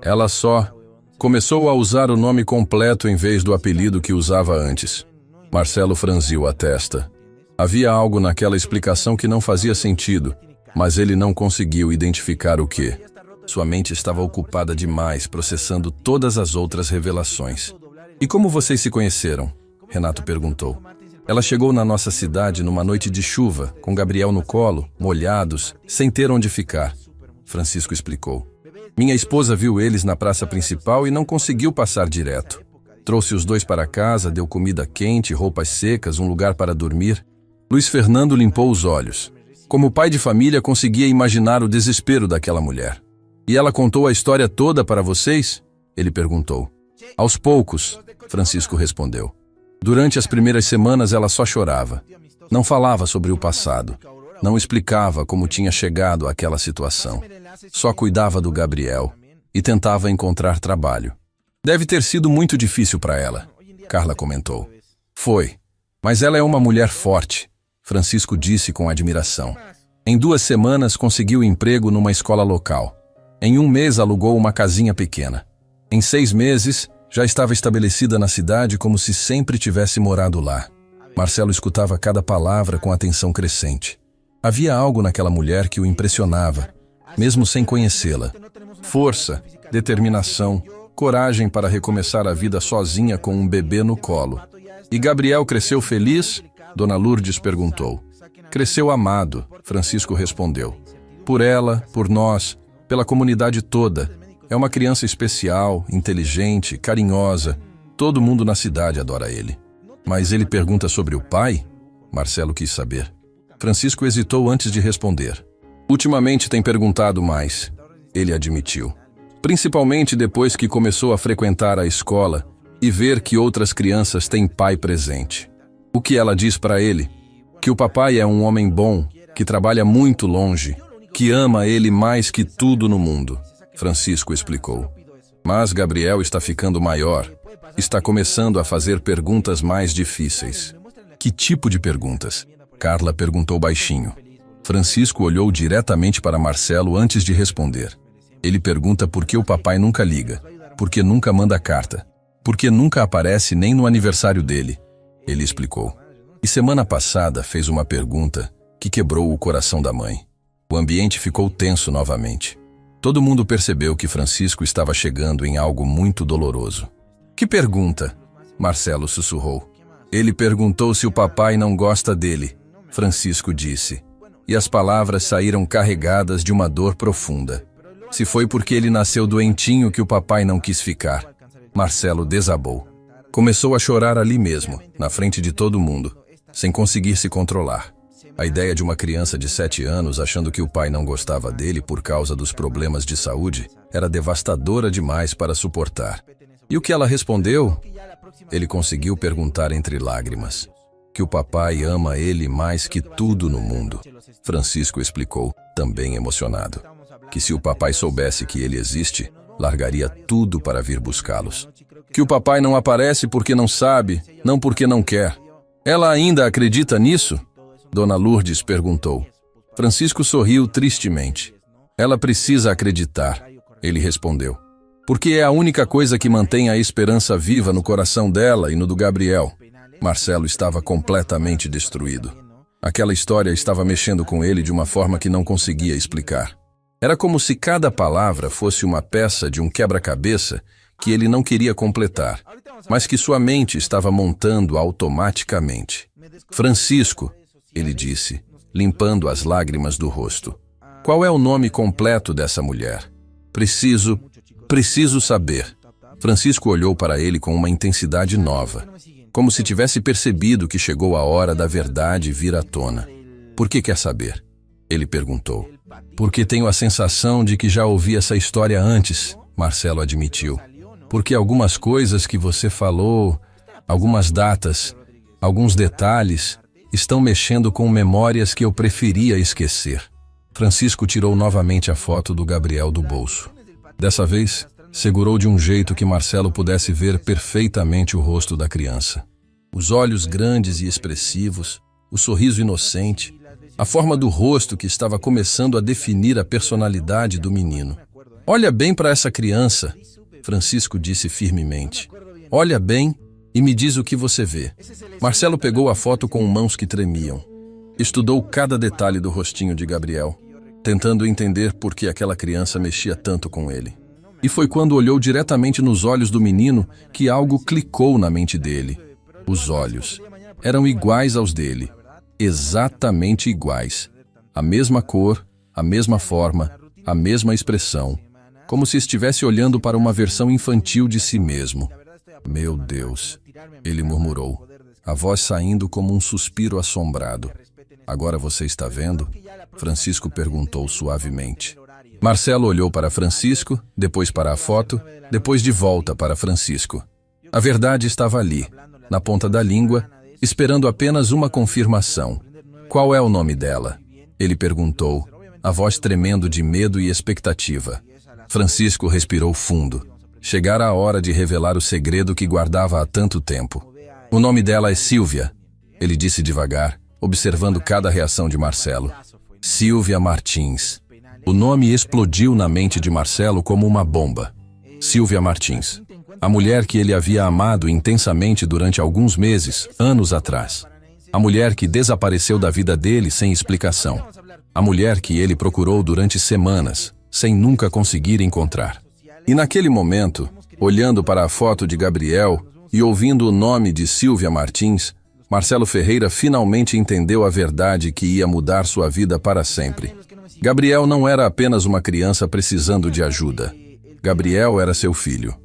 Ela só começou a usar o nome completo em vez do apelido que usava antes. Marcelo franziu a testa. Havia algo naquela explicação que não fazia sentido, mas ele não conseguiu identificar o que. Sua mente estava ocupada demais, processando todas as outras revelações. E como vocês se conheceram? Renato perguntou. Ela chegou na nossa cidade numa noite de chuva, com Gabriel no colo, molhados, sem ter onde ficar. Francisco explicou. Minha esposa viu eles na praça principal e não conseguiu passar direto. Trouxe os dois para casa, deu comida quente, roupas secas, um lugar para dormir. Luiz Fernando limpou os olhos. Como pai de família, conseguia imaginar o desespero daquela mulher. E ela contou a história toda para vocês? Ele perguntou. Aos poucos, Francisco respondeu. Durante as primeiras semanas ela só chorava. Não falava sobre o passado. Não explicava como tinha chegado àquela situação. Só cuidava do Gabriel e tentava encontrar trabalho. Deve ter sido muito difícil para ela, Carla comentou. Foi, mas ela é uma mulher forte, Francisco disse com admiração. Em 2 semanas conseguiu emprego numa escola local. Em 1 mês alugou uma casinha pequena. Em 6 meses, já estava estabelecida na cidade como se sempre tivesse morado lá. Marcelo escutava cada palavra com atenção crescente. Havia algo naquela mulher que o impressionava, mesmo sem conhecê-la. Força, determinação, coragem para recomeçar a vida sozinha com um bebê no colo. E Gabriel cresceu feliz? Dona Lourdes perguntou. Cresceu amado, Francisco respondeu. Por ela, por nós, pela comunidade toda. É uma criança especial, inteligente, carinhosa. Todo mundo na cidade adora ele. Mas ele pergunta sobre o pai? Marcelo quis saber. Francisco hesitou antes de responder. Ultimamente tem perguntado mais, ele admitiu. Principalmente depois que começou a frequentar a escola e ver que outras crianças têm pai presente. O que ela diz para ele? Que o papai é um homem bom, que trabalha muito longe, que ama ele mais que tudo no mundo, Francisco explicou. Mas Gabriel está ficando maior, está começando a fazer perguntas mais difíceis. Que tipo de perguntas? Carla perguntou baixinho. Francisco olhou diretamente para Marcelo antes de responder. Ele pergunta por que o papai nunca liga, por que nunca manda carta, por que nunca aparece nem no aniversário dele. Ele explicou. E semana passada fez uma pergunta que quebrou o coração da mãe. O ambiente ficou tenso novamente. Todo mundo percebeu que Francisco estava chegando em algo muito doloroso. Que pergunta? Marcelo sussurrou. Ele perguntou se o papai não gosta dele, Francisco disse. E as palavras saíram carregadas de uma dor profunda. Se foi porque ele nasceu doentinho que o papai não quis ficar. Marcelo desabou. Começou a chorar ali mesmo, na frente de todo mundo, sem conseguir se controlar. A ideia de uma criança de 7 anos achando que o pai não gostava dele por causa dos problemas de saúde era devastadora demais para suportar. E o que ela respondeu? Ele conseguiu perguntar entre lágrimas. Que o papai ama ele mais que tudo no mundo. Francisco explicou, também emocionado. Que se o papai soubesse que ele existe, largaria tudo para vir buscá-los. Que o papai não aparece porque não sabe, não porque não quer. Ela ainda acredita nisso? Dona Lourdes perguntou. Francisco sorriu tristemente. Ela precisa acreditar, ele respondeu. Porque é a única coisa que mantém a esperança viva no coração dela e no do Gabriel. Marcelo estava completamente destruído. Aquela história estava mexendo com ele de uma forma que não conseguia explicar. Era como se cada palavra fosse uma peça de um quebra-cabeça que ele não queria completar, mas que sua mente estava montando automaticamente. Francisco, ele disse, limpando as lágrimas do rosto. Qual é o nome completo dessa mulher? Preciso saber. Francisco olhou para ele com uma intensidade nova, como se tivesse percebido que chegou a hora da verdade vir à tona. Por que quer saber? Ele perguntou. Porque tenho a sensação de que já ouvi essa história antes, Marcelo admitiu. Porque algumas coisas que você falou, algumas datas, alguns detalhes, estão mexendo com memórias que eu preferia esquecer. Francisco tirou novamente a foto do Gabriel do bolso. Dessa vez, segurou de um jeito que Marcelo pudesse ver perfeitamente o rosto da criança. Os olhos grandes e expressivos, o sorriso inocente, a forma do rosto que estava começando a definir a personalidade do menino. Olha bem para essa criança, Francisco disse firmemente. Olha bem e me diz o que você vê. Marcelo pegou a foto com mãos que tremiam. Estudou cada detalhe do rostinho de Gabriel, tentando entender por que aquela criança mexia tanto com ele. E foi quando olhou diretamente nos olhos do menino que algo clicou na mente dele. Os olhos eram iguais aos dele, exatamente iguais. A mesma cor, a mesma forma, a mesma expressão, como se estivesse olhando para uma versão infantil de si mesmo. Meu Deus, ele murmurou, a voz saindo como um suspiro assombrado. Agora você está vendo? Francisco perguntou suavemente. Marcelo olhou para Francisco, depois para a foto, depois de volta para Francisco. A verdade estava ali, na ponta da língua, esperando apenas uma confirmação. Qual é o nome dela? Ele perguntou, a voz tremendo de medo e expectativa. Francisco respirou fundo. Chegara a hora de revelar o segredo que guardava há tanto tempo. O nome dela é Sílvia, ele disse devagar, observando cada reação de Marcelo. Sílvia Martins. O nome explodiu na mente de Marcelo como uma bomba. Sílvia Martins. A mulher que ele havia amado intensamente durante alguns meses, anos atrás. A mulher que desapareceu da vida dele sem explicação. A mulher que ele procurou durante semanas, sem nunca conseguir encontrar. E naquele momento, olhando para a foto de Gabriel e ouvindo o nome de Sílvia Martins, Marcelo Ferreira finalmente entendeu a verdade que ia mudar sua vida para sempre. Gabriel não era apenas uma criança precisando de ajuda. Gabriel era seu filho.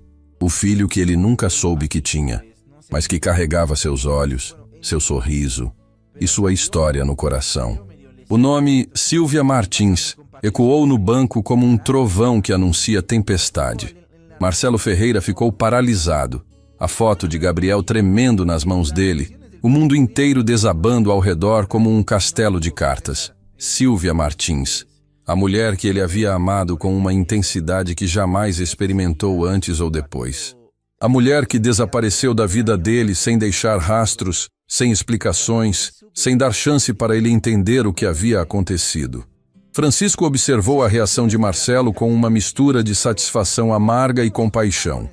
O filho que ele nunca soube que tinha, mas que carregava seus olhos, seu sorriso e sua história no coração. O nome Sílvia Martins ecoou no banco como um trovão que anuncia tempestade. Marcelo Ferreira ficou paralisado, a foto de Gabriel tremendo nas mãos dele, o mundo inteiro desabando ao redor como um castelo de cartas. Sílvia Martins, a mulher que ele havia amado com uma intensidade que jamais experimentou antes ou depois. A mulher que desapareceu da vida dele sem deixar rastros, sem explicações, sem dar chance para ele entender o que havia acontecido. Francisco observou a reação de Marcelo com uma mistura de satisfação amarga e compaixão.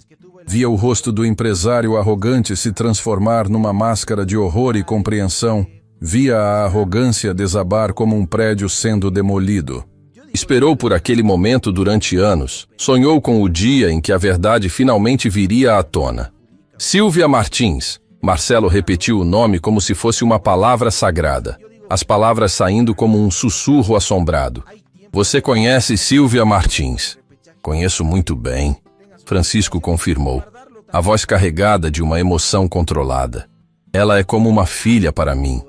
Via o rosto do empresário arrogante se transformar numa máscara de horror e compreensão. Via a arrogância desabar como um prédio sendo demolido. Esperou por aquele momento durante anos. Sonhou com o dia em que a verdade finalmente viria à tona. Sílvia Martins. Marcelo repetiu o nome como se fosse uma palavra sagrada. As palavras saindo como um sussurro assombrado. Você conhece Sílvia Martins? Conheço muito bem. Francisco confirmou, a voz carregada de uma emoção controlada. Ela é como uma filha para mim.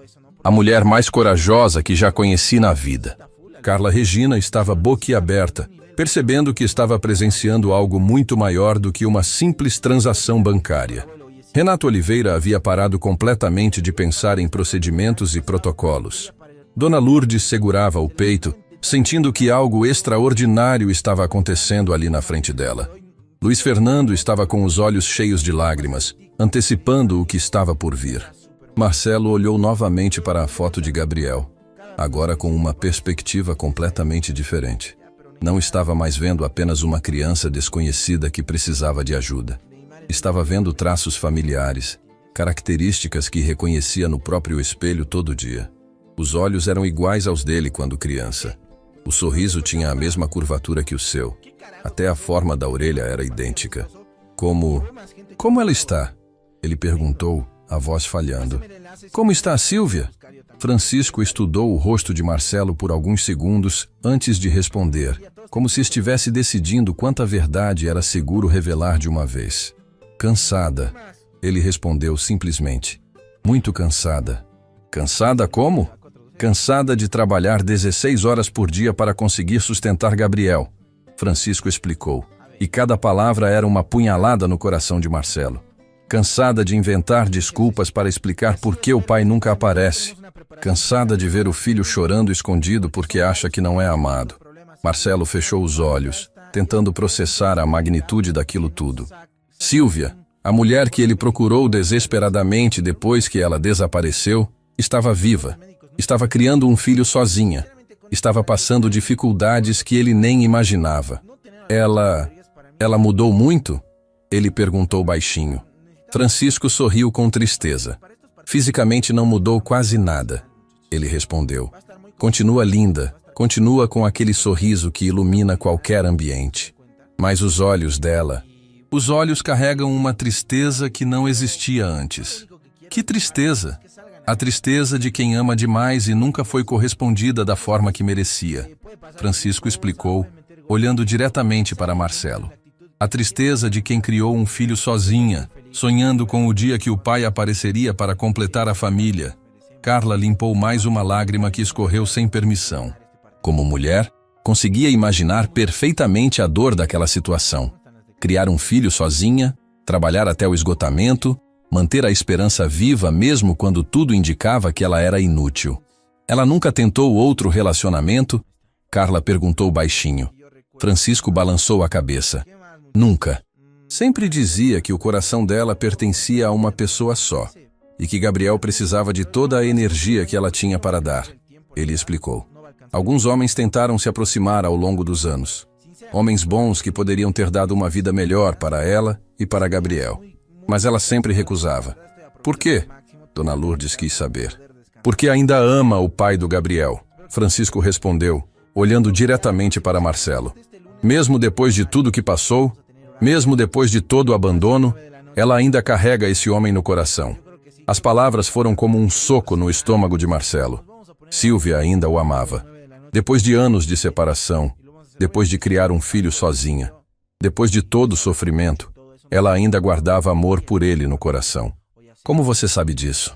A mulher mais corajosa que já conheci na vida. Carla Regina estava boquiaberta, percebendo que estava presenciando algo muito maior do que uma simples transação bancária. Renato Oliveira havia parado completamente de pensar em procedimentos e protocolos. Dona Lourdes segurava o peito, sentindo que algo extraordinário estava acontecendo ali na frente dela. Luiz Fernando estava com os olhos cheios de lágrimas, antecipando o que estava por vir. Marcelo olhou novamente para a foto de Gabriel, agora com uma perspectiva completamente diferente. Não estava mais vendo apenas uma criança desconhecida que precisava de ajuda. Estava vendo traços familiares, características que reconhecia no próprio espelho todo dia. Os olhos eram iguais aos dele quando criança. O sorriso tinha a mesma curvatura que o seu. Até a forma da orelha era idêntica. Como ela está? Ele perguntou, a voz falhando. Como está a Sílvia? Francisco estudou o rosto de Marcelo por alguns segundos antes de responder, como se estivesse decidindo quanta verdade era seguro revelar de uma vez. Cansada, ele respondeu simplesmente. Muito cansada. Cansada como? cansada de trabalhar 16 horas por dia para conseguir sustentar Gabriel. Francisco explicou, e cada palavra era uma punhalada no coração de Marcelo. Cansada de inventar desculpas para explicar por que o pai nunca aparece. Cansada de ver o filho chorando escondido porque acha que não é amado. Marcelo fechou os olhos, tentando processar a magnitude daquilo tudo. Sílvia, a mulher que ele procurou desesperadamente depois que ela desapareceu, estava viva. Estava criando um filho sozinha. Estava passando dificuldades que ele nem imaginava. Ela mudou muito? Ele perguntou baixinho. Francisco sorriu com tristeza. Fisicamente não mudou quase nada. Ele respondeu. Continua linda, continua com aquele sorriso que ilumina qualquer ambiente. Mas os olhos dela... Os olhos carregam uma tristeza que não existia antes. Que tristeza! A tristeza de quem ama demais e nunca foi correspondida da forma que merecia. Francisco explicou, olhando diretamente para Marcelo. A tristeza de quem criou um filho sozinha, sonhando com o dia que o pai apareceria para completar a família. Carla limpou mais uma lágrima que escorreu sem permissão. Como mulher, conseguia imaginar perfeitamente a dor daquela situação. Criar um filho sozinha, trabalhar até o esgotamento, manter a esperança viva mesmo quando tudo indicava que ela era inútil. Ela nunca tentou outro relacionamento? Carla perguntou baixinho. Francisco balançou a cabeça. Nunca. Sempre dizia que o coração dela pertencia a uma pessoa só e que Gabriel precisava de toda a energia que ela tinha para dar. Ele explicou. Alguns homens tentaram se aproximar ao longo dos anos. Homens bons que poderiam ter dado uma vida melhor para ela e para Gabriel. Mas ela sempre recusava. Por quê? Dona Lourdes quis saber. Porque ainda ama o pai do Gabriel. Francisco respondeu, olhando diretamente para Marcelo. Mesmo depois de tudo que passou, mesmo depois de todo o abandono, ela ainda carrega esse homem no coração. As palavras foram como um soco no estômago de Marcelo. Sílvia ainda o amava. Depois de anos de separação, depois de criar um filho sozinha, depois de todo o sofrimento, ela ainda guardava amor por ele no coração. Como você sabe disso?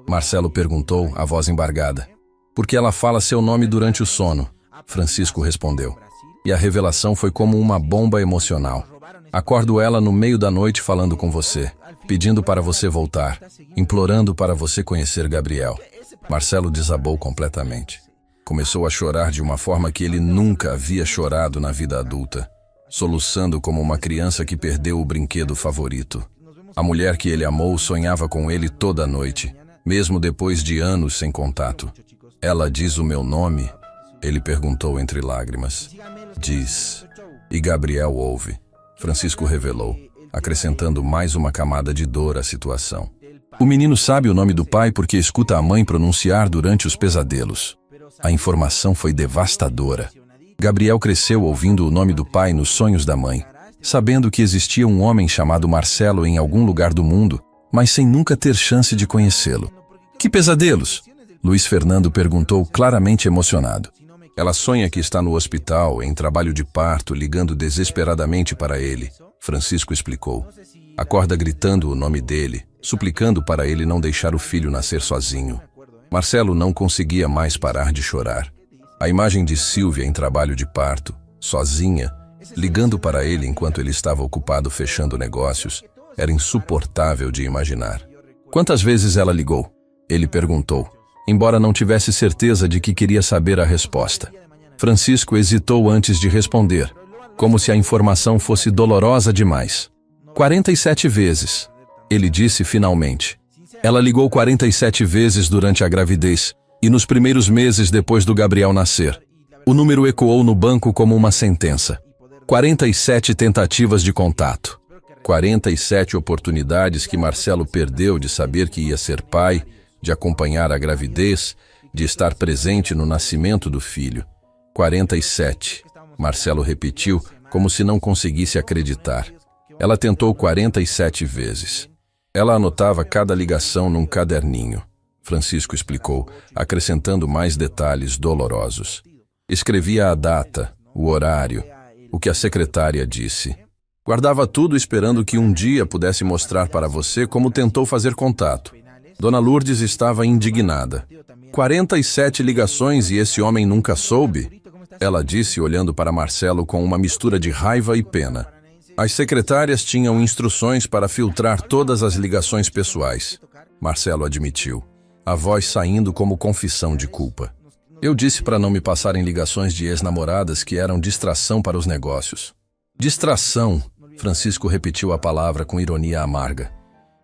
Marcelo perguntou, a voz embargada. Porque ela fala seu nome durante o sono, Francisco respondeu. E a revelação foi como uma bomba emocional. Acordo ela no meio da noite falando com você, pedindo para você voltar, implorando para você conhecer Gabriel. Marcelo desabou completamente. Começou a chorar de uma forma que ele nunca havia chorado na vida adulta, soluçando como uma criança que perdeu o brinquedo favorito. A mulher que ele amou sonhava com ele toda noite, mesmo depois de anos sem contato. Ela diz o meu nome? Ele perguntou entre lágrimas. Diz. E Gabriel ouve. Francisco revelou, acrescentando mais uma camada de dor à situação. O menino sabe o nome do pai porque escuta a mãe pronunciar durante os pesadelos. A informação foi devastadora. Gabriel cresceu ouvindo o nome do pai nos sonhos da mãe, sabendo que existia um homem chamado Marcelo em algum lugar do mundo, mas sem nunca ter chance de conhecê-lo. Que pesadelos? Luiz Fernando perguntou claramente emocionado. Ela sonha que está no hospital, em trabalho de parto, ligando desesperadamente para ele. Francisco explicou. Acorda gritando o nome dele, suplicando para ele não deixar o filho nascer sozinho. Marcelo não conseguia mais parar de chorar. A imagem de Sílvia em trabalho de parto, sozinha, ligando para ele enquanto ele estava ocupado fechando negócios, era insuportável de imaginar. Quantas vezes ela ligou? Ele perguntou, embora não tivesse certeza de que queria saber a resposta. Francisco hesitou antes de responder, como se a informação fosse dolorosa demais. 47 vezes, ele disse finalmente. Ela ligou 47 vezes durante a gravidez e nos primeiros meses depois do Gabriel nascer. O número ecoou no banco como uma sentença. 47 tentativas de contato. 47 oportunidades que Marcelo perdeu de saber que ia ser pai, de acompanhar a gravidez, de estar presente no nascimento do filho. 47. Marcelo repetiu, como se não conseguisse acreditar. Ela tentou 47 vezes. Ela anotava cada ligação num caderninho. Francisco explicou, acrescentando mais detalhes dolorosos. Escrevia a data, o horário, o que a secretária disse. Guardava tudo esperando que um dia pudesse mostrar para você como tentou fazer contato. Dona Lourdes estava indignada. 47 ligações e esse homem nunca soube? Ela disse, olhando para Marcelo com uma mistura de raiva e pena. As secretárias tinham instruções para filtrar todas as ligações pessoais. Marcelo admitiu, a voz saindo como confissão de culpa. Eu disse para não me passarem ligações de ex-namoradas que eram distração para os negócios. Distração, Francisco repetiu a palavra com ironia amarga.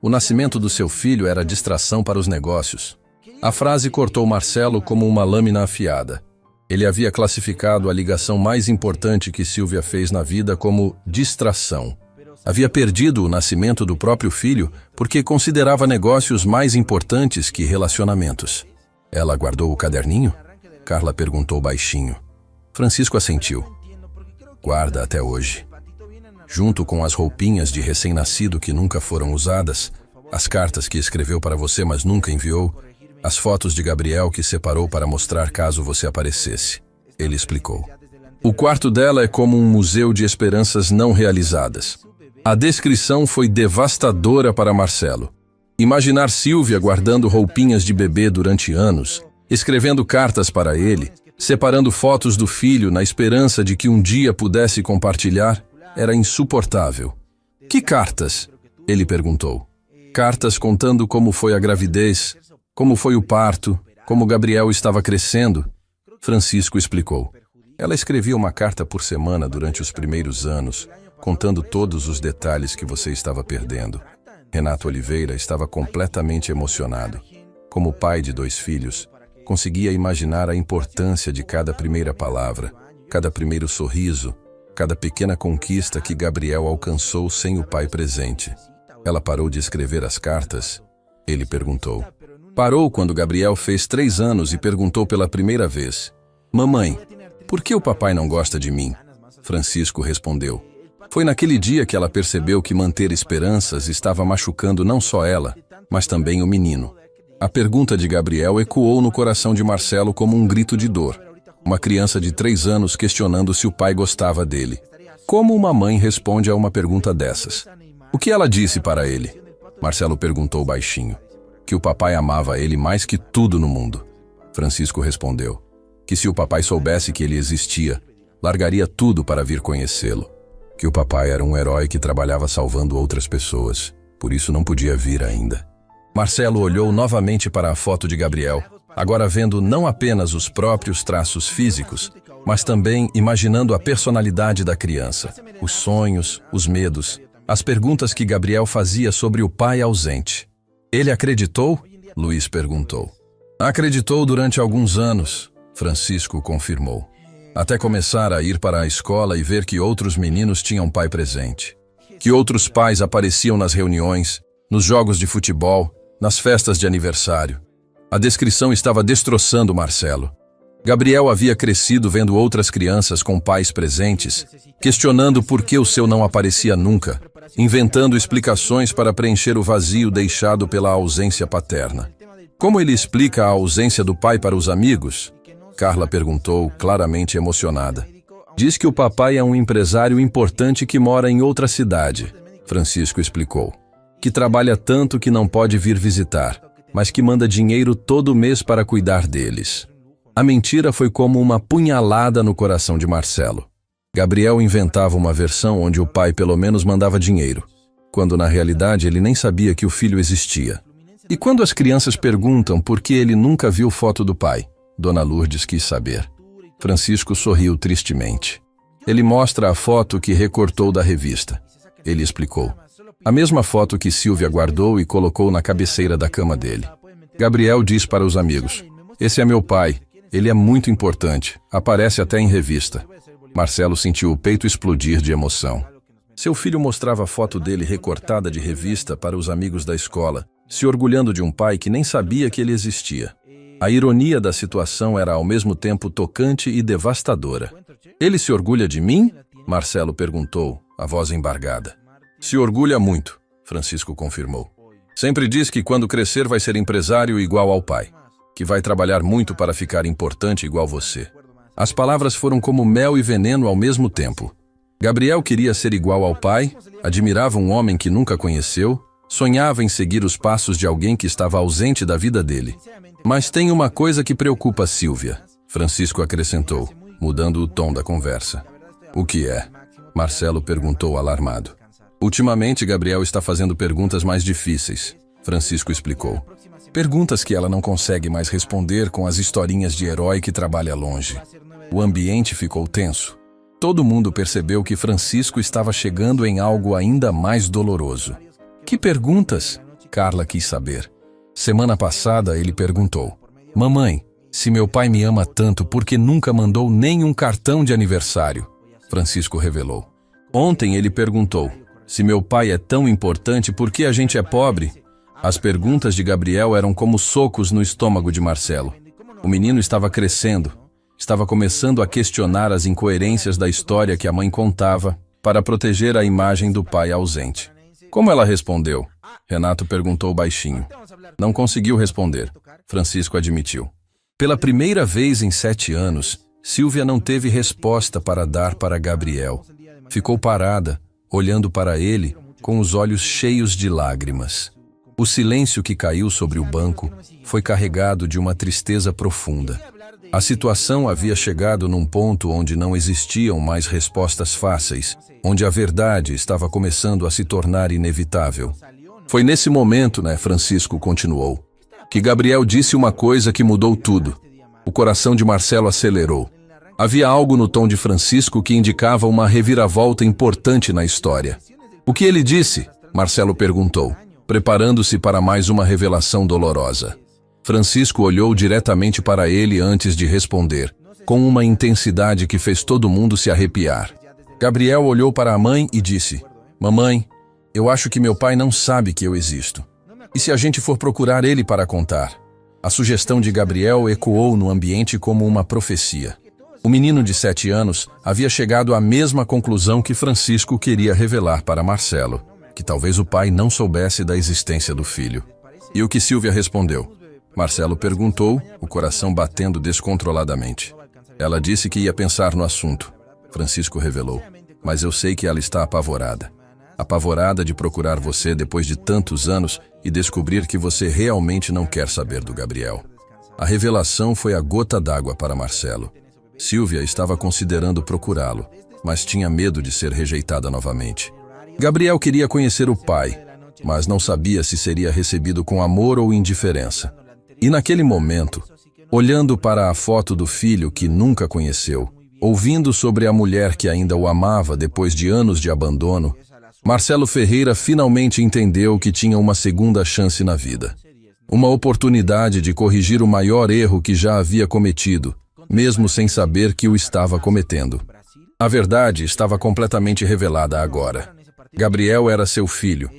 O nascimento do seu filho era distração para os negócios. A frase cortou Marcelo como uma lâmina afiada. Ele havia classificado a ligação mais importante que Silvia fez na vida como distração. Havia perdido o nascimento do próprio filho porque considerava negócios mais importantes que relacionamentos. Ela guardou o caderninho? Carla perguntou baixinho. Francisco assentiu. Guarda até hoje. Junto com as roupinhas de recém-nascido que nunca foram usadas, as cartas que escreveu para você mas nunca enviou, as fotos de Gabriel que separou para mostrar caso você aparecesse. Ele explicou. O quarto dela é como um museu de esperanças não realizadas. A descrição foi devastadora para Marcelo. Imaginar Silvia guardando roupinhas de bebê durante anos, escrevendo cartas para ele, separando fotos do filho na esperança de que um dia pudesse compartilhar, era insuportável. Que cartas? Ele perguntou. Cartas contando como foi a gravidez, como foi o parto, como Gabriel estava crescendo. Francisco explicou. Ela escrevia uma carta por semana durante os primeiros anos, contando todos os detalhes que você estava perdendo. Renato Oliveira estava completamente emocionado. Como pai de 2 filhos, conseguia imaginar a importância de cada primeira palavra, cada primeiro sorriso, cada pequena conquista que Gabriel alcançou sem o pai presente. Ela parou de escrever as cartas? Ele perguntou. Parou quando Gabriel fez 3 anos e perguntou pela primeira vez. Mamãe, por que o papai não gosta de mim? Francisco respondeu. Foi naquele dia que ela percebeu que manter esperanças estava machucando não só ela, mas também o menino. A pergunta de Gabriel ecoou no coração de Marcelo como um grito de dor. Uma criança de 3 anos questionando se o pai gostava dele. Como uma mãe responde a uma pergunta dessas? O que ela disse para ele? Marcelo perguntou baixinho. Que o papai amava ele mais que tudo no mundo. Francisco respondeu. Que se o papai soubesse que ele existia, largaria tudo para vir conhecê-lo. Que o papai era um herói que trabalhava salvando outras pessoas, por isso não podia vir ainda. Marcelo olhou novamente para a foto de Gabriel, agora vendo não apenas os próprios traços físicos, mas também imaginando a personalidade da criança, os sonhos, os medos, as perguntas que Gabriel fazia sobre o pai ausente. Ele acreditou? Luiz perguntou. Acreditou durante alguns anos, Francisco confirmou. Até começar a ir para a escola e ver que outros meninos tinham pai presente. Que outros pais apareciam nas reuniões, nos jogos de futebol, nas festas de aniversário. A descrição estava destroçando Marcelo. Gabriel havia crescido vendo outras crianças com pais presentes, questionando por que o seu não aparecia nunca, inventando explicações para preencher o vazio deixado pela ausência paterna. Como ele explica a ausência do pai para os amigos? Carla perguntou, claramente emocionada. Diz que o papai é um empresário importante que mora em outra cidade, Francisco explicou. Que trabalha tanto que não pode vir visitar, mas que manda dinheiro todo mês para cuidar deles. A mentira foi como uma punhalada no coração de Marcelo. Gabriel inventava uma versão onde o pai pelo menos mandava dinheiro, quando na realidade ele nem sabia que o filho existia. E quando as crianças perguntam por que ele nunca viu foto do pai, Dona Lourdes quis saber. Francisco sorriu tristemente. Ele mostra a foto que recortou da revista. Ele explicou. A mesma foto que Silvia guardou e colocou na cabeceira da cama dele. Gabriel diz para os amigos, esse é meu pai, ele é muito importante, aparece até em revista. Marcelo sentiu o peito explodir de emoção. Seu filho mostrava a foto dele recortada de revista para os amigos da escola, se orgulhando de um pai que nem sabia que ele existia. A ironia da situação era ao mesmo tempo tocante e devastadora. Ele se orgulha de mim? Marcelo perguntou, a voz embargada. Se orgulha muito, Francisco confirmou. Sempre diz que quando crescer vai ser empresário igual ao pai, que vai trabalhar muito para ficar importante igual você. As palavras foram como mel e veneno ao mesmo tempo. Gabriel queria ser igual ao pai, admirava um homem que nunca conheceu, Sonhava em seguir os passos de alguém que estava ausente da vida dele. Mas tem uma coisa que preocupa Sílvia, Francisco acrescentou, mudando o tom da conversa. O que é? Marcelo perguntou alarmado. Ultimamente, Gabriel está fazendo perguntas mais difíceis, Francisco explicou. Perguntas que ela não consegue mais responder com as historinhas de herói que trabalha longe. O ambiente ficou tenso. Todo mundo percebeu que Francisco estava chegando em algo ainda mais doloroso. Que perguntas? Carla quis saber. Semana passada ele perguntou: Mamãe, se meu pai me ama tanto, por que nunca mandou nem um cartão de aniversário? Francisco revelou. Ontem ele perguntou: se meu pai é tão importante, por que a gente é pobre? As perguntas de Gabriel eram como socos no estômago de Marcelo. O menino estava crescendo, estava começando a questionar as incoerências da história que a mãe contava para proteger a imagem do pai ausente. Como ela respondeu? Renato perguntou baixinho. Não conseguiu responder, Francisco admitiu. Pela primeira vez em 7 anos, Sílvia não teve resposta para dar para Gabriel. Ficou parada, olhando para ele, com os olhos cheios de lágrimas. O silêncio que caiu sobre o banco foi carregado de uma tristeza profunda. A situação havia chegado num ponto onde não existiam mais respostas fáceis, onde a verdade estava começando a se tornar inevitável. Foi nesse momento, Francisco continuou, que Gabriel disse uma coisa que mudou tudo. O coração de Marcelo acelerou. Havia algo no tom de Francisco que indicava uma reviravolta importante na história. O que ele disse? Marcelo perguntou, preparando-se para mais uma revelação dolorosa. Francisco olhou diretamente para ele antes de responder, com uma intensidade que fez todo mundo se arrepiar. Gabriel olhou para a mãe e disse: Mamãe, eu acho que meu pai não sabe que eu existo. E se a gente for procurar ele para contar? A sugestão de Gabriel ecoou no ambiente como uma profecia. O menino de 7 anos havia chegado à mesma conclusão que Francisco queria revelar para Marcelo, que talvez o pai não soubesse da existência do filho. E o que Sílvia respondeu? Marcelo perguntou, o coração batendo descontroladamente. Ela disse que ia pensar no assunto. Francisco revelou. Mas eu sei que ela está apavorada. Apavorada de procurar você depois de tantos anos e descobrir que você realmente não quer saber do Gabriel. A revelação foi a gota d'água para Marcelo. Sílvia estava considerando procurá-lo, mas tinha medo de ser rejeitada novamente. Gabriel queria conhecer o pai, mas não sabia se seria recebido com amor ou indiferença. E naquele momento, olhando para a foto do filho que nunca conheceu, ouvindo sobre a mulher que ainda o amava depois de anos de abandono, Marcelo Ferreira finalmente entendeu que tinha uma segunda chance na vida. Uma oportunidade de corrigir o maior erro que já havia cometido, mesmo sem saber que o estava cometendo. A verdade estava completamente revelada agora. Gabriel era seu filho.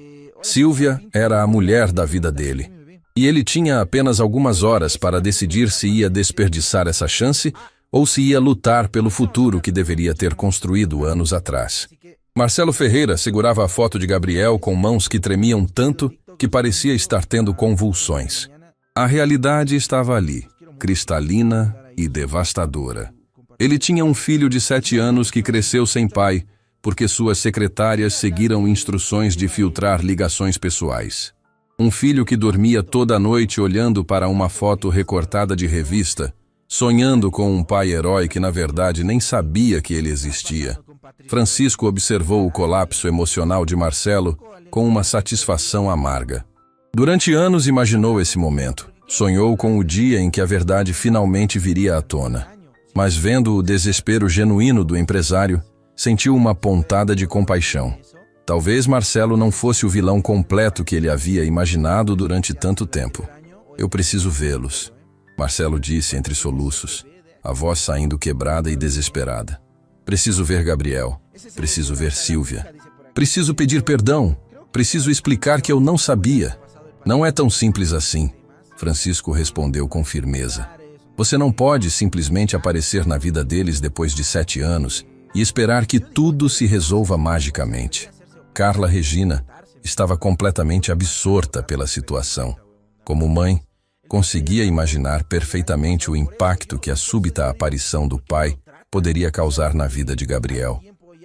Sílvia era a mulher da vida dele. E ele tinha apenas algumas horas para decidir se ia desperdiçar essa chance ou se ia lutar pelo futuro que deveria ter construído anos atrás. Marcelo Ferreira segurava a foto de Gabriel com mãos que tremiam tanto que parecia estar tendo convulsões. A realidade estava ali, cristalina e devastadora. Ele tinha um filho de 7 anos que cresceu sem pai, porque suas secretárias seguiram instruções de filtrar ligações pessoais. Um filho que dormia toda noite olhando para uma foto recortada de revista, sonhando com um pai herói que na verdade nem sabia que ele existia. Francisco observou o colapso emocional de Marcelo com uma satisfação amarga. Durante anos imaginou esse momento. Sonhou com o dia em que a verdade finalmente viria à tona. Mas vendo o desespero genuíno do empresário, sentiu uma pontada de compaixão. Talvez Marcelo não fosse o vilão completo que ele havia imaginado durante tanto tempo. Eu preciso vê-los, Marcelo disse entre soluços, a voz saindo quebrada e desesperada. Preciso ver Gabriel. Preciso ver Sílvia. Preciso pedir perdão. Preciso explicar que eu não sabia. Não é tão simples assim, Francisco respondeu com firmeza. Você não pode simplesmente aparecer na vida deles depois de 7 anos e esperar que tudo se resolva magicamente. Carla Regina estava completamente absorta pela situação. Como mãe, conseguia imaginar perfeitamente o impacto que a súbita aparição do pai poderia causar na vida de Gabriel.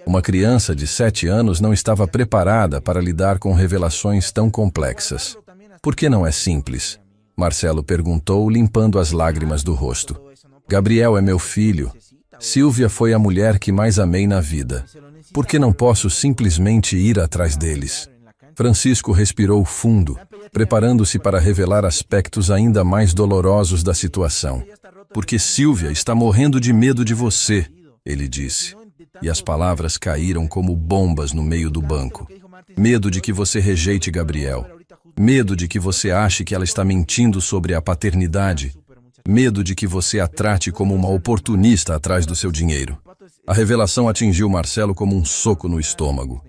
Uma criança de 7 anos não estava preparada para lidar com revelações tão complexas. Por que não é simples? Marcelo perguntou, limpando as lágrimas do rosto. Gabriel é meu filho. Silvia foi a mulher que mais amei na vida. Por que não posso simplesmente ir atrás deles? Francisco respirou fundo, preparando-se para revelar aspectos ainda mais dolorosos da situação. Porque Silvia está morrendo de medo de você, ele disse. E as palavras caíram como bombas no meio do banco. Medo de que você rejeite Gabriel. Medo de que você ache que ela está mentindo sobre a paternidade. Medo de que você a trate como uma oportunista atrás do seu dinheiro. A revelação atingiu Marcelo como um soco no estômago.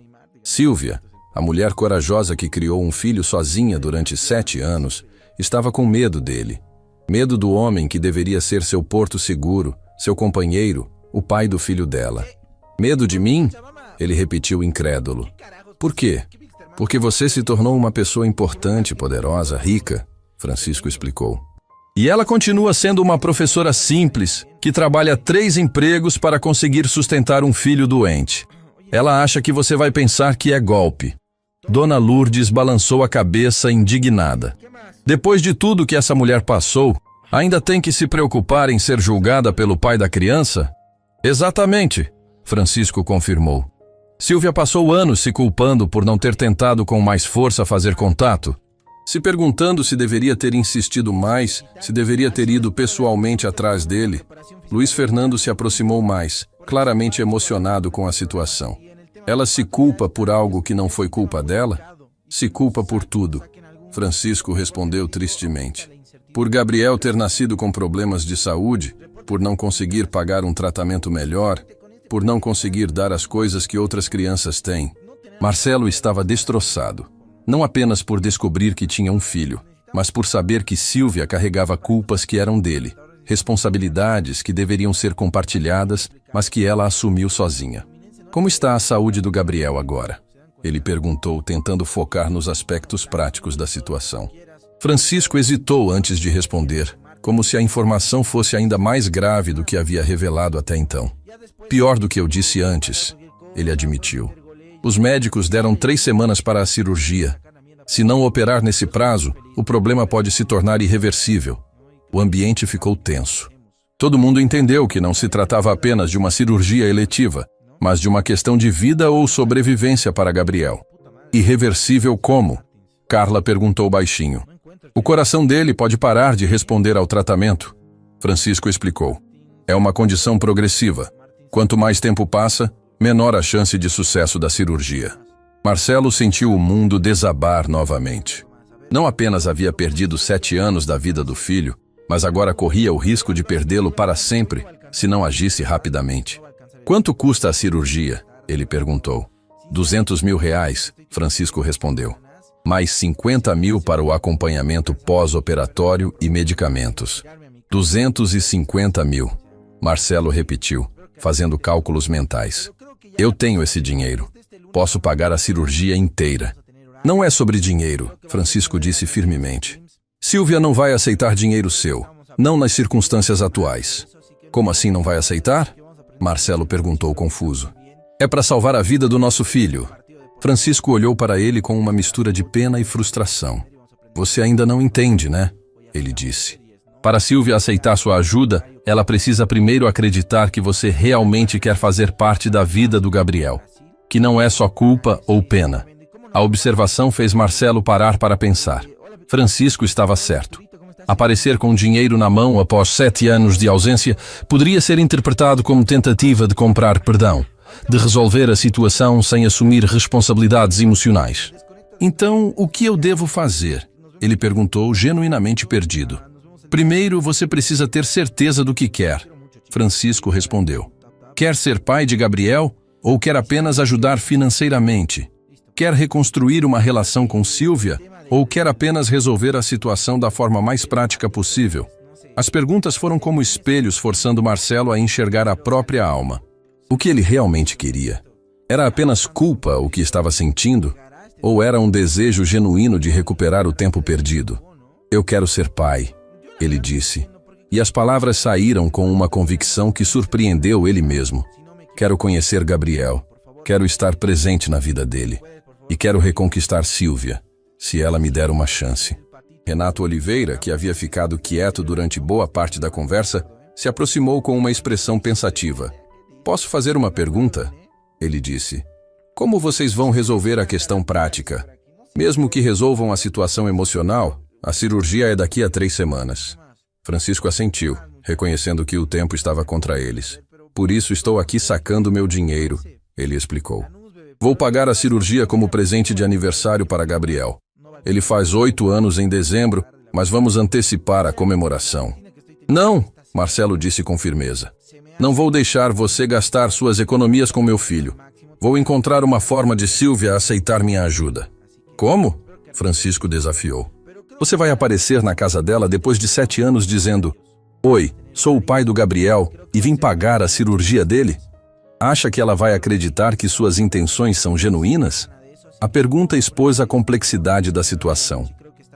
Silvia, a mulher corajosa que criou um filho sozinha durante 7 anos, estava com medo dele. Medo do homem que deveria ser seu porto seguro, seu companheiro, o pai do filho dela. Medo de mim? Ele repetiu incrédulo. Por quê? Porque você se tornou uma pessoa importante, poderosa, rica, Francisco explicou. E ela continua sendo uma professora simples, que trabalha 3 empregos para conseguir sustentar um filho doente. Ela acha que você vai pensar que é golpe. Dona Lourdes balançou a cabeça indignada. Depois de tudo que essa mulher passou, ainda tem que se preocupar em ser julgada pelo pai da criança? Exatamente, Francisco confirmou. Silvia passou anos se culpando por não ter tentado com mais força fazer contato, se perguntando se deveria ter insistido mais, se deveria ter ido pessoalmente atrás dele. Luiz Fernando se aproximou mais, claramente emocionado com a situação. Ela se culpa por algo que não foi culpa dela? Se culpa por tudo. Francisco respondeu tristemente. Por Gabriel ter nascido com problemas de saúde, por não conseguir pagar um tratamento melhor, por não conseguir dar as coisas que outras crianças têm. Marcelo estava destroçado, não apenas por descobrir que tinha um filho, mas por saber que Silvia carregava culpas que eram dele, responsabilidades que deveriam ser compartilhadas, mas que ela assumiu sozinha. Como está a saúde do Gabriel agora? Ele perguntou, tentando focar nos aspectos práticos da situação. Francisco hesitou antes de responder, como se a informação fosse ainda mais grave do que havia revelado até então. Pior do que eu disse antes, ele admitiu. Os médicos deram 3 semanas para a cirurgia. Se não operar nesse prazo, o problema pode se tornar irreversível. O ambiente ficou tenso. Todo mundo entendeu que não se tratava apenas de uma cirurgia eletiva, mas de uma questão de vida ou sobrevivência para Gabriel. Irreversível como? Carla perguntou baixinho. O coração dele pode parar de responder ao tratamento. Francisco explicou. É uma condição progressiva. Quanto mais tempo passa, menor a chance de sucesso da cirurgia. Marcelo sentiu o mundo desabar novamente. Não apenas havia perdido 7 anos da vida do filho, mas agora corria o risco de perdê-lo para sempre, se não agisse rapidamente. Quanto custa a cirurgia? Ele perguntou. 200 mil reais, Francisco respondeu. Mais 50 mil para o acompanhamento pós-operatório e medicamentos. 250 mil, Marcelo repetiu, fazendo cálculos mentais. Eu tenho esse dinheiro. Posso pagar a cirurgia inteira. Não é sobre dinheiro, Francisco disse firmemente. Silvia não vai aceitar dinheiro seu, não nas circunstâncias atuais. Como assim não vai aceitar? Marcelo perguntou confuso. É para salvar a vida do nosso filho. Francisco olhou para ele com uma mistura de pena e frustração. Você ainda não entende, né? Ele disse. Para Silvia aceitar sua ajuda, ela precisa primeiro acreditar que você realmente quer fazer parte da vida do Gabriel. Que não é só culpa ou pena. A observação fez Marcelo parar para pensar. Francisco estava certo. Aparecer com dinheiro na mão após 7 anos de ausência poderia ser interpretado como tentativa de comprar perdão, de resolver a situação sem assumir responsabilidades emocionais. Então, o que eu devo fazer? Ele perguntou, genuinamente perdido. Primeiro, você precisa ter certeza do que quer. Francisco respondeu. Quer ser pai de Gabriel ou quer apenas ajudar financeiramente? Quer reconstruir uma relação com Silvia ou quer apenas resolver a situação da forma mais prática possível? As perguntas foram como espelhos forçando Marcelo a enxergar a própria alma. O que ele realmente queria? Era apenas culpa o que estava sentindo? Ou era um desejo genuíno de recuperar o tempo perdido? Eu quero ser pai, ele disse. E as palavras saíram com uma convicção que surpreendeu ele mesmo. Quero conhecer Gabriel. Quero estar presente na vida dele. E quero reconquistar Sílvia, se ela me der uma chance. Renato Oliveira, que havia ficado quieto durante boa parte da conversa, se aproximou com uma expressão pensativa. Posso fazer uma pergunta? Ele disse. Como vocês vão resolver a questão prática? Mesmo que resolvam a situação emocional, a cirurgia é daqui a 3 semanas. Francisco assentiu, reconhecendo que o tempo estava contra eles. Por isso estou aqui sacando meu dinheiro, ele explicou. Vou pagar a cirurgia como presente de aniversário para Gabriel. Ele faz 8 anos em dezembro, mas vamos antecipar a comemoração. Não, Marcelo disse com firmeza. Não vou deixar você gastar suas economias com meu filho. Vou encontrar uma forma de Sílvia aceitar minha ajuda. Como? Francisco desafiou. Você vai aparecer na casa dela depois de 7 anos dizendo: Oi, sou o pai do Gabriel e vim pagar a cirurgia dele? Acha que ela vai acreditar que suas intenções são genuínas? A pergunta expôs a complexidade da situação.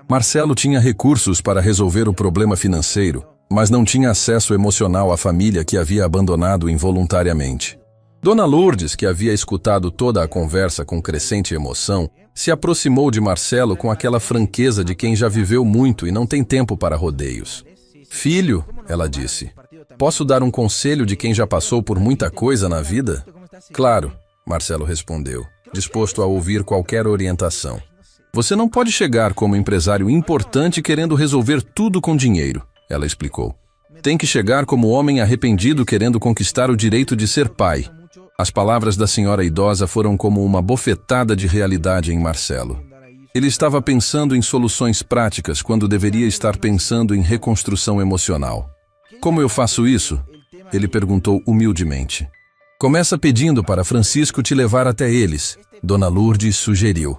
Marcelo tinha recursos para resolver o problema financeiro, mas não tinha acesso emocional à família que havia abandonado involuntariamente. Dona Lourdes, que havia escutado toda a conversa com crescente emoção, se aproximou de Marcelo com aquela franqueza de quem já viveu muito e não tem tempo para rodeios. Filho, ela disse, posso dar um conselho de quem já passou por muita coisa na vida? Claro, Marcelo respondeu, disposto a ouvir qualquer orientação. Você não pode chegar como empresário importante querendo resolver tudo com dinheiro, ela explicou. Tem que chegar como homem arrependido querendo conquistar o direito de ser pai. As palavras da senhora idosa foram como uma bofetada de realidade em Marcelo. Ele estava pensando em soluções práticas quando deveria estar pensando em reconstrução emocional. Como eu faço isso? Ele perguntou humildemente. Começa pedindo para Francisco te levar até eles, Dona Lourdes sugeriu.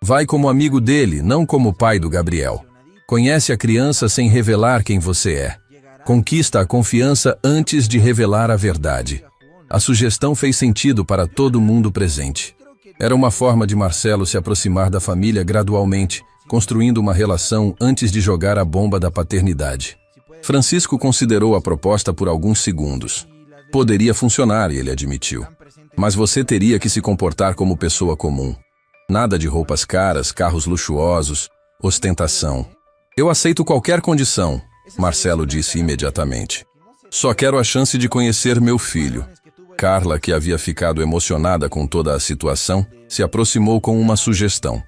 Vai como amigo dele, não como pai do Gabriel. Conhece a criança sem revelar quem você é. Conquista a confiança antes de revelar a verdade. A sugestão fez sentido para todo mundo presente. Era uma forma de Marcelo se aproximar da família gradualmente, construindo uma relação antes de jogar a bomba da paternidade. Francisco considerou a proposta por alguns segundos. Poderia funcionar, ele admitiu. Mas você teria que se comportar como pessoa comum. Nada de roupas caras, carros luxuosos, ostentação. Eu aceito qualquer condição, Marcelo disse imediatamente. Só quero a chance de conhecer meu filho. Carla, que havia ficado emocionada com toda a situação, se aproximou com uma sugestão.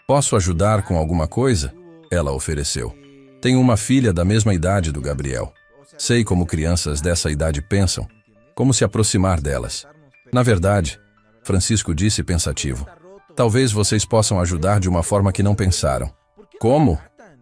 Posso ajudar com alguma coisa? Ela ofereceu. Tenho uma filha da mesma idade do Gabriel. Sei como crianças dessa idade pensam, como se aproximar delas. Na verdade, Francisco disse pensativo, talvez vocês possam ajudar de uma forma que não pensaram. Como?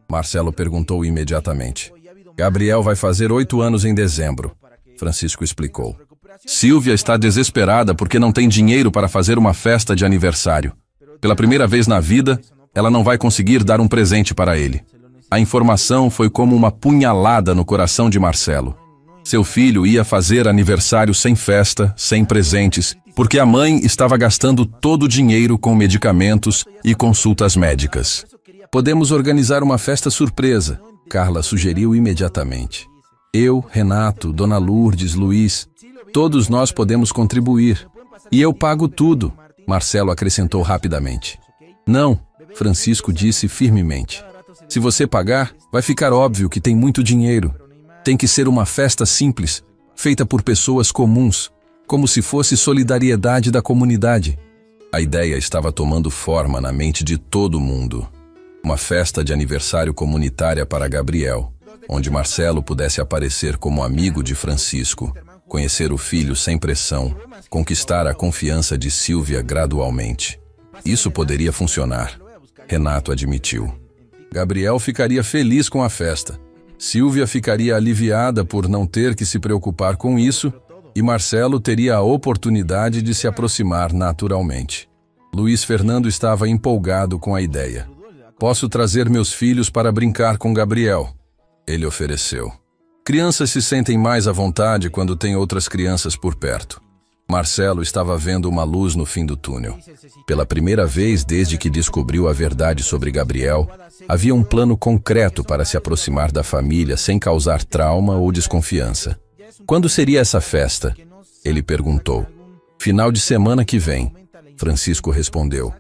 Marcelo perguntou imediatamente. Gabriel vai fazer 8 anos em dezembro, Francisco explicou. Sílvia está desesperada porque não tem dinheiro para fazer uma festa de aniversário. Pela primeira vez na vida, ela não vai conseguir dar um presente para ele. A informação foi como uma punhalada no coração de Marcelo. Seu filho ia fazer aniversário sem festa, sem presentes, porque a mãe estava gastando todo o dinheiro com medicamentos e consultas médicas. Podemos organizar uma festa surpresa, Carla sugeriu imediatamente. Eu, Renato, Dona Lourdes, Luiz, todos nós podemos contribuir. E eu pago tudo, Marcelo acrescentou rapidamente. Não, Francisco disse firmemente. Se você pagar, vai ficar óbvio que tem muito dinheiro. Tem que ser uma festa simples, feita por pessoas comuns, como se fosse solidariedade da comunidade. A ideia estava tomando forma na mente de todo mundo. Uma festa de aniversário comunitária para Gabriel, onde Marcelo pudesse aparecer como amigo de Francisco, conhecer o filho sem pressão, conquistar a confiança de Sílvia gradualmente. Isso poderia funcionar, Renato admitiu. Gabriel ficaria feliz com a festa. Sílvia ficaria aliviada por não ter que se preocupar com isso e Marcelo teria a oportunidade de se aproximar naturalmente. Luiz Fernando estava empolgado com a ideia. Posso trazer meus filhos para brincar com Gabriel, ele ofereceu. Crianças se sentem mais à vontade quando têm outras crianças por perto. Marcelo estava vendo uma luz no fim do túnel. Pela primeira vez desde que descobriu a verdade sobre Gabriel, havia um plano concreto para se aproximar da família sem causar trauma ou desconfiança. Quando seria essa festa? Ele perguntou. Final de semana que vem, Francisco respondeu.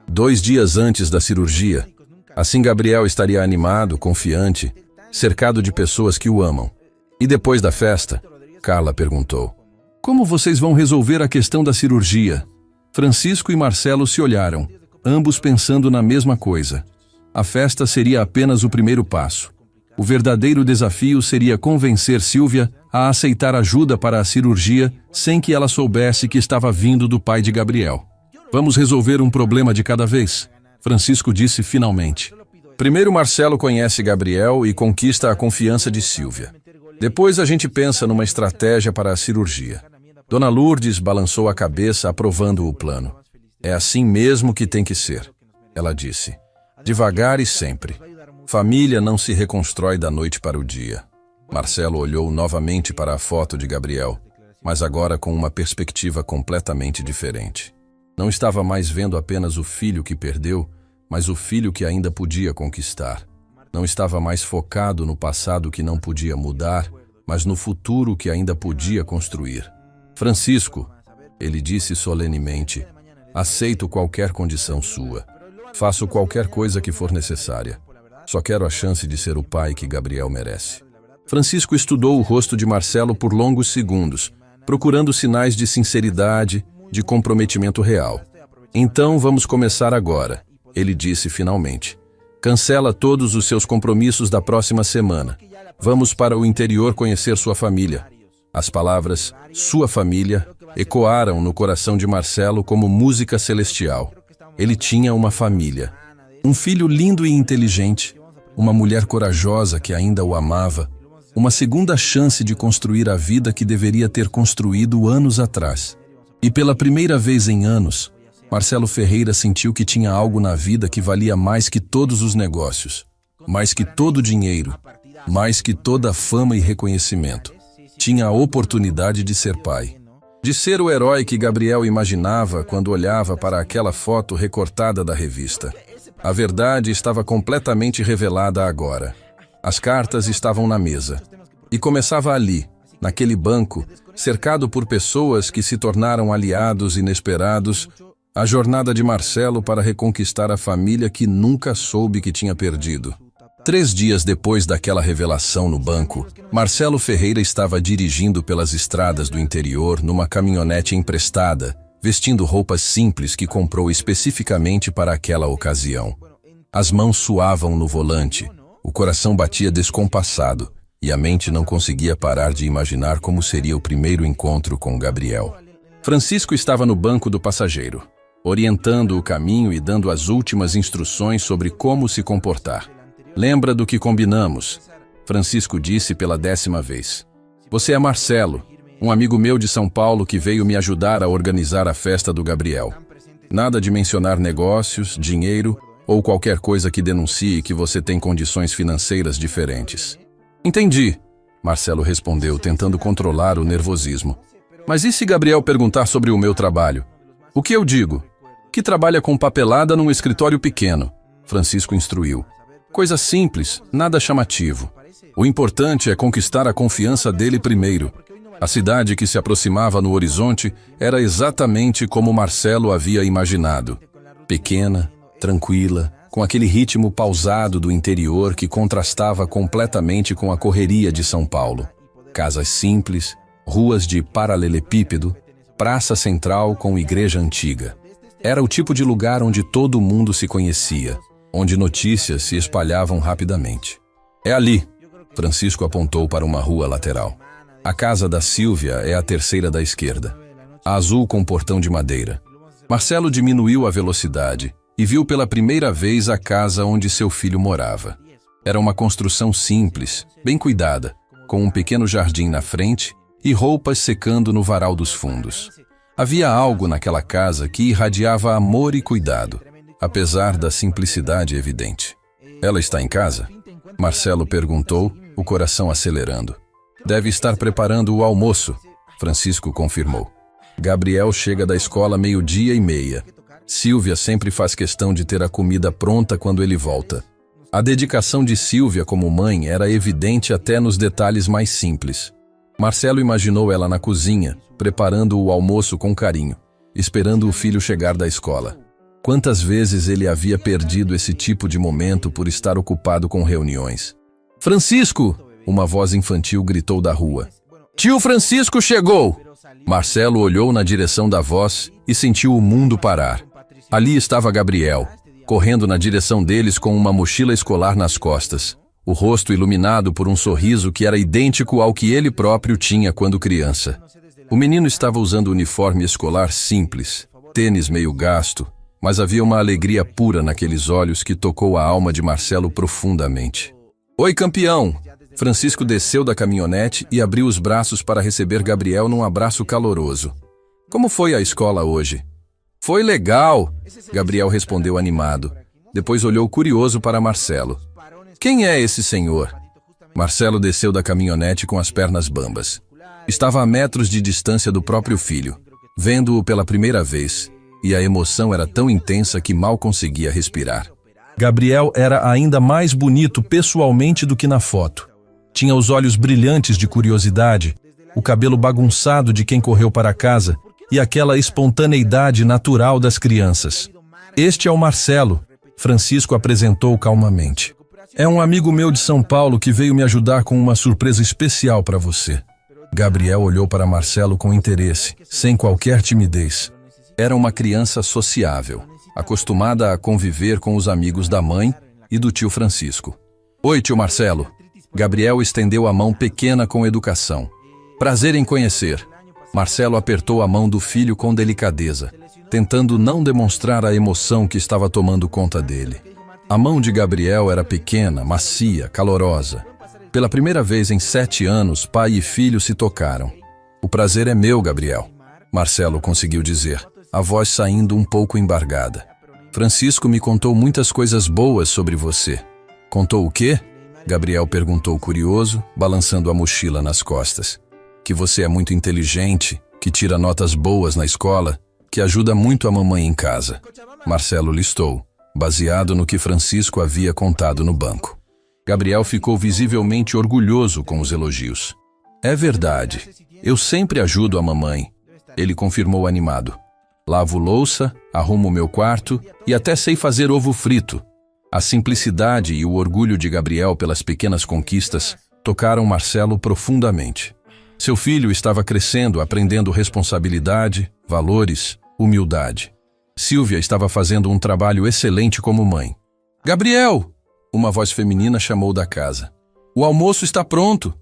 2 dias antes da cirurgia. Assim Gabriel estaria animado, confiante, cercado de pessoas que o amam. E depois da festa? Carla perguntou. Como vocês vão resolver a questão da cirurgia? Francisco e Marcelo se olharam, ambos pensando na mesma coisa. A festa seria apenas o primeiro passo. O verdadeiro desafio seria convencer Sílvia a aceitar ajuda para a cirurgia sem que ela soubesse que estava vindo do pai de Gabriel. Vamos resolver um problema de cada vez, Francisco disse finalmente. Primeiro Marcelo conhece Gabriel e conquista a confiança de Sílvia. Depois a gente pensa numa estratégia para a cirurgia. Dona Lourdes balançou a cabeça aprovando o plano. É assim mesmo que tem que ser, ela disse. Devagar e sempre. Família não se reconstrói da noite para o dia. Marcelo olhou novamente para a foto de Gabriel, mas agora com uma perspectiva completamente diferente. Não estava mais vendo apenas o filho que perdeu, mas o filho que ainda podia conquistar. Não estava mais focado no passado que não podia mudar, mas no futuro que ainda podia construir. Francisco, ele disse solenemente, aceito qualquer condição sua. Faço qualquer coisa que for necessária. Só quero a chance de ser o pai que Gabriel merece. Francisco estudou o rosto de Marcelo por longos segundos, procurando sinais de sinceridade, de comprometimento real. Então vamos começar agora, ele disse finalmente. Cancela todos os seus compromissos da próxima semana. Vamos para o interior conhecer sua família. As palavras sua família ecoaram no coração de Marcelo como música celestial. Ele tinha uma família. Um filho lindo e inteligente. Uma mulher corajosa que ainda o amava. Uma segunda chance de construir a vida que deveria ter construído anos atrás. E pela primeira vez em anos, Marcelo Ferreira sentiu que tinha algo na vida que valia mais que todos os negócios, mais que todo o dinheiro, mais que toda a fama e reconhecimento. Tinha a oportunidade de ser pai. De ser o herói que Gabriel imaginava quando olhava para aquela foto recortada da revista. A verdade estava completamente revelada agora. As cartas estavam na mesa. E começava ali, naquele banco, cercado por pessoas que se tornaram aliados inesperados, a jornada de Marcelo para reconquistar a família que nunca soube que tinha perdido. 3 dias depois daquela revelação no banco, Marcelo Ferreira estava dirigindo pelas estradas do interior numa caminhonete emprestada, vestindo roupas simples que comprou especificamente para aquela ocasião. As mãos suavam no volante, o coração batia descompassado e a mente não conseguia parar de imaginar como seria o primeiro encontro com Gabriel. Francisco estava no banco do passageiro, orientando o caminho e dando as últimas instruções sobre como se comportar. Lembra do que combinamos? Francisco disse pela 10ª vez. Você é Marcelo, um amigo meu de São Paulo que veio me ajudar a organizar a festa do Gabriel. Nada de mencionar negócios, dinheiro ou qualquer coisa que denuncie que você tem condições financeiras diferentes. Entendi, Marcelo respondeu, tentando controlar o nervosismo. Mas e se Gabriel perguntar sobre o meu trabalho? O que eu digo? Que trabalha com papelada num escritório pequeno, Francisco instruiu. Coisa simples, nada chamativo. O importante é conquistar a confiança dele primeiro. A cidade que se aproximava no horizonte era exatamente como Marcelo havia imaginado. Pequena, tranquila, com aquele ritmo pausado do interior que contrastava completamente com a correria de São Paulo. Casas simples, ruas de paralelepípedo, praça central com igreja antiga. Era o tipo de lugar onde todo mundo se conhecia, onde notícias se espalhavam rapidamente. É ali, Francisco apontou para uma rua lateral. A casa da Sílvia é a terceira da esquerda. A azul com portão de madeira. Marcelo diminuiu a velocidade e viu pela primeira vez a casa onde seu filho morava. Era uma construção simples, bem cuidada, com um pequeno jardim na frente e roupas secando no varal dos fundos. Havia algo naquela casa que irradiava amor e cuidado, apesar da simplicidade evidente. Ela está em casa? Marcelo perguntou, o coração acelerando. Deve estar preparando o almoço, Francisco confirmou. Gabriel chega da escola 12:30. Sílvia sempre faz questão de ter a comida pronta quando ele volta. A dedicação de Sílvia como mãe era evidente até nos detalhes mais simples. Marcelo imaginou ela na cozinha, preparando o almoço com carinho, esperando o filho chegar da escola. Quantas vezes ele havia perdido esse tipo de momento por estar ocupado com reuniões. Francisco! Uma voz infantil gritou da rua. Tio Francisco chegou! Marcelo olhou na direção da voz e sentiu o mundo parar. Ali estava Gabriel, correndo na direção deles com uma mochila escolar nas costas, o rosto iluminado por um sorriso que era idêntico ao que ele próprio tinha quando criança. O menino estava usando uniforme escolar simples, tênis meio gasto, mas havia uma alegria pura naqueles olhos que tocou a alma de Marcelo profundamente. Oi, campeão! Francisco desceu da caminhonete e abriu os braços para receber Gabriel num abraço caloroso. Como foi a escola hoje? Foi legal, Gabriel respondeu animado. Depois olhou curioso para Marcelo. Quem é esse senhor? Marcelo desceu da caminhonete com as pernas bambas. Estava a metros de distância do próprio filho, vendo-o pela primeira vez, e a emoção era tão intensa que mal conseguia respirar. Gabriel era ainda mais bonito pessoalmente do que na foto. Tinha os olhos brilhantes de curiosidade, o cabelo bagunçado de quem correu para casa e aquela espontaneidade natural das crianças. Este é o Marcelo, Francisco apresentou calmamente. É um amigo meu de São Paulo que veio me ajudar com uma surpresa especial para você. Gabriel olhou para Marcelo com interesse, sem qualquer timidez. Era uma criança sociável, acostumada a conviver com os amigos da mãe e do tio Francisco. Oi, tio Marcelo. Gabriel estendeu a mão pequena com educação. Prazer em conhecer. Marcelo apertou a mão do filho com delicadeza, tentando não demonstrar a emoção que estava tomando conta dele. A mão de Gabriel era pequena, macia, calorosa. Pela primeira vez em 7 anos, pai e filho se tocaram. O prazer é meu, Gabriel, Marcelo conseguiu dizer, a voz saindo um pouco embargada. Francisco me contou muitas coisas boas sobre você. Contou o quê? Gabriel perguntou curioso, balançando a mochila nas costas. Que você é muito inteligente, que tira notas boas na escola, que ajuda muito a mamãe em casa. Marcelo listou, baseado no que Francisco havia contado no banco. Gabriel ficou visivelmente orgulhoso com os elogios. É verdade, eu sempre ajudo a mamãe, ele confirmou animado. Lavo louça, arrumo o meu quarto e até sei fazer ovo frito. A simplicidade e o orgulho de Gabriel pelas pequenas conquistas tocaram Marcelo profundamente. Seu filho estava crescendo, aprendendo responsabilidade, valores, humildade. Silvia estava fazendo um trabalho excelente como mãe. Gabriel! Uma voz feminina chamou da casa. O almoço está pronto!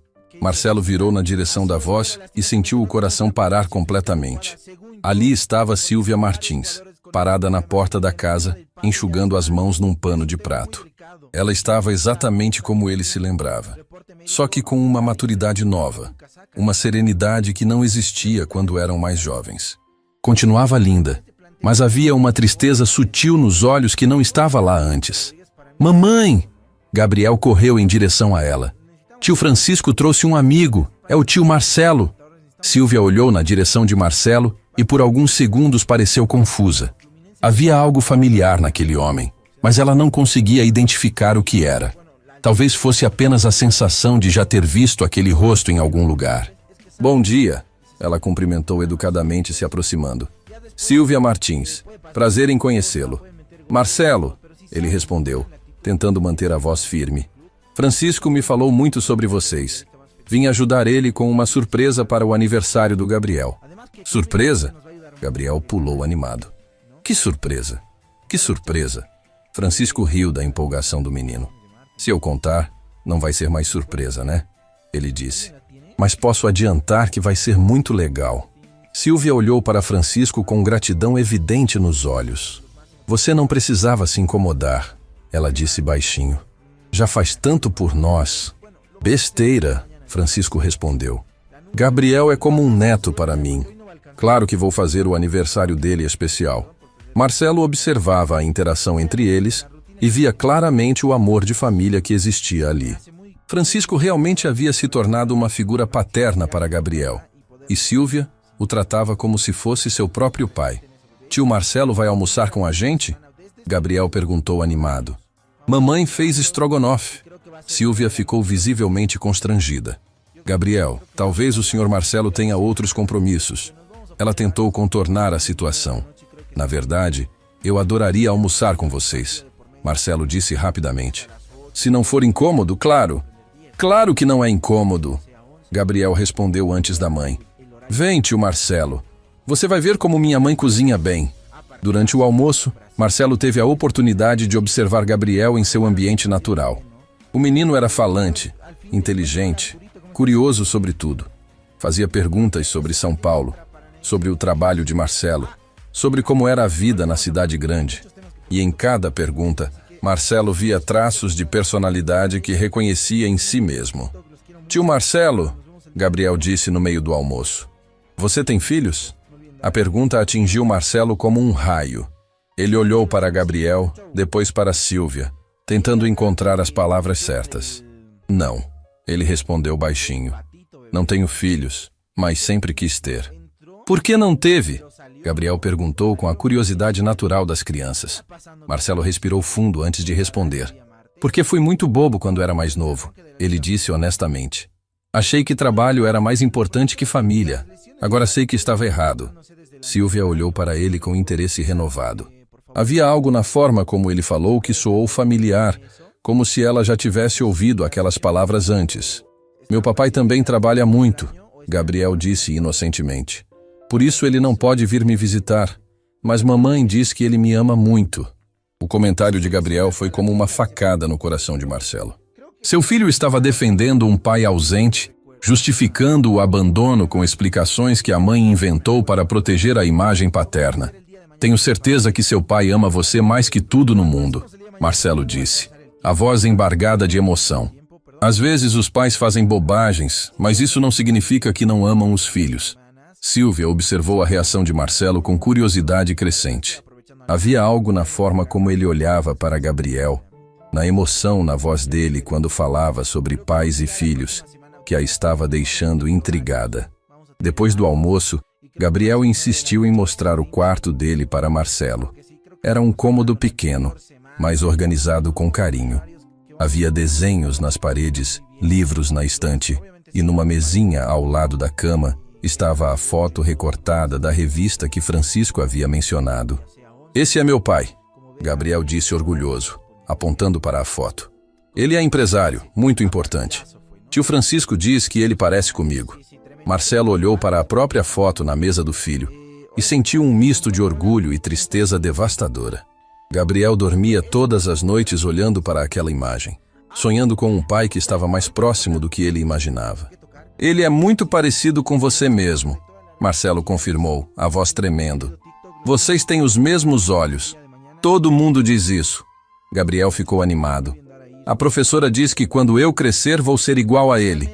Marcelo virou na direção da voz e sentiu o coração parar completamente. Ali estava Silvia Martins, parada na porta da casa, enxugando as mãos num pano de prato. Ela estava exatamente como ele se lembrava, só que com uma maturidade nova, uma serenidade que não existia quando eram mais jovens. Continuava linda, mas havia uma tristeza sutil nos olhos que não estava lá antes. Mamãe! Gabriel correu em direção a ela. Tio Francisco trouxe um amigo, é o tio Marcelo. Silvia olhou na direção de Marcelo e por alguns segundos pareceu confusa. Havia algo familiar naquele homem, mas ela não conseguia identificar o que era. Talvez fosse apenas a sensação de já ter visto aquele rosto em algum lugar. Bom dia, ela cumprimentou educadamente se aproximando. Silvia Martins, prazer em conhecê-lo. Marcelo, ele respondeu, tentando manter a voz firme. Francisco me falou muito sobre vocês. Vim ajudar ele com uma surpresa para o aniversário do Gabriel. Surpresa? Gabriel pulou animado. Que surpresa? Que surpresa? Francisco riu da empolgação do menino. Se eu contar, não vai ser mais surpresa, né? Ele disse. Mas posso adiantar que vai ser muito legal. Silvia olhou para Francisco com gratidão evidente nos olhos. Você não precisava se incomodar, ela disse baixinho. Já faz tanto por nós. Besteira, Francisco respondeu. Gabriel é como um neto para mim. Claro que vou fazer o aniversário dele especial. Marcelo observava a interação entre eles e via claramente o amor de família que existia ali. Francisco realmente havia se tornado uma figura paterna para Gabriel, e Silvia o tratava como se fosse seu próprio pai. Tio Marcelo vai almoçar com a gente? Gabriel perguntou animado. Mamãe fez estrogonofe. Silvia ficou visivelmente constrangida. Gabriel, talvez o senhor Marcelo tenha outros compromissos. Ela tentou contornar a situação. Na verdade, eu adoraria almoçar com vocês, Marcelo disse rapidamente. Se não for incômodo, claro. Claro que não é incômodo, Gabriel respondeu antes da mãe. Vem, tio Marcelo. Você vai ver como minha mãe cozinha bem. Durante o almoço, Marcelo teve a oportunidade de observar Gabriel em seu ambiente natural. O menino era falante, inteligente, curioso sobre tudo. Fazia perguntas sobre São Paulo, sobre o trabalho de Marcelo, sobre como era a vida na cidade grande. E em cada pergunta, Marcelo via traços de personalidade que reconhecia em si mesmo. Tio Marcelo, Gabriel disse no meio do almoço. Você tem filhos? A pergunta atingiu Marcelo como um raio. Ele olhou para Gabriel, depois para Sílvia, tentando encontrar as palavras certas. Não, ele respondeu baixinho. Não tenho filhos, mas sempre quis ter. Por que não teve? Gabriel perguntou com a curiosidade natural das crianças. Marcelo respirou fundo antes de responder. Porque fui muito bobo quando era mais novo, ele disse honestamente. Achei que trabalho era mais importante que família. Agora sei que estava errado. Sílvia olhou para ele com interesse renovado. Havia algo na forma como ele falou que soou familiar, como se ela já tivesse ouvido aquelas palavras antes. Meu papai também trabalha muito, Gabriel disse inocentemente. Por isso ele não pode vir me visitar, mas mamãe diz que ele me ama muito. O comentário de Gabriel foi como uma facada no coração de Marcelo. Seu filho estava defendendo um pai ausente, justificando o abandono com explicações que a mãe inventou para proteger a imagem paterna. Tenho certeza que seu pai ama você mais que tudo no mundo, Marcelo disse, a voz embargada de emoção. Às vezes os pais fazem bobagens, mas isso não significa que não amam os filhos. Sílvia observou a reação de Marcelo com curiosidade crescente. Havia algo na forma como ele olhava para Gabriel, na emoção na voz dele quando falava sobre pais e filhos, que a estava deixando intrigada. Depois do almoço, Gabriel insistiu em mostrar o quarto dele para Marcelo. Era um cômodo pequeno, mas organizado com carinho. Havia desenhos nas paredes, livros na estante, e numa mesinha ao lado da cama estava a foto recortada da revista que Francisco havia mencionado. Esse é meu pai, Gabriel disse orgulhoso, apontando para a foto. Ele é empresário, muito importante. Tio Francisco diz que ele parece comigo. Marcelo olhou para a própria foto na mesa do filho e sentiu um misto de orgulho e tristeza devastadora. Gabriel dormia todas as noites olhando para aquela imagem, sonhando com um pai que estava mais próximo do que ele imaginava. Ele é muito parecido com você mesmo, Marcelo confirmou, a voz tremendo. Vocês têm os mesmos olhos. Todo mundo diz isso. Gabriel ficou animado. A professora diz que quando eu crescer vou ser igual a ele.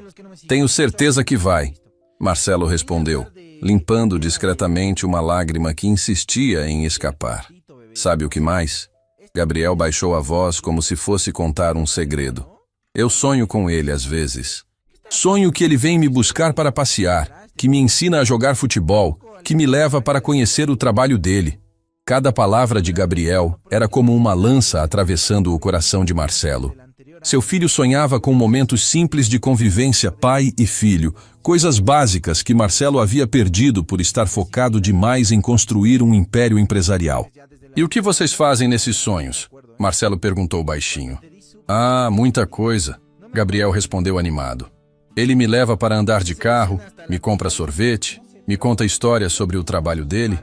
Tenho certeza que vai. Marcelo respondeu, limpando discretamente uma lágrima que insistia em escapar. Sabe o que mais? Gabriel baixou a voz como se fosse contar um segredo. Eu sonho com ele às vezes. Sonho que ele vem me buscar para passear, que me ensina a jogar futebol, que me leva para conhecer o trabalho dele. Cada palavra de Gabriel era como uma lança atravessando o coração de Marcelo. Seu filho sonhava com momentos simples de convivência pai e filho, coisas básicas que Marcelo havia perdido por estar focado demais em construir um império empresarial. E o que vocês fazem nesses sonhos? Marcelo perguntou baixinho. Ah, muita coisa, Gabriel respondeu animado. Ele me leva para andar de carro, me compra sorvete, me conta histórias sobre o trabalho dele,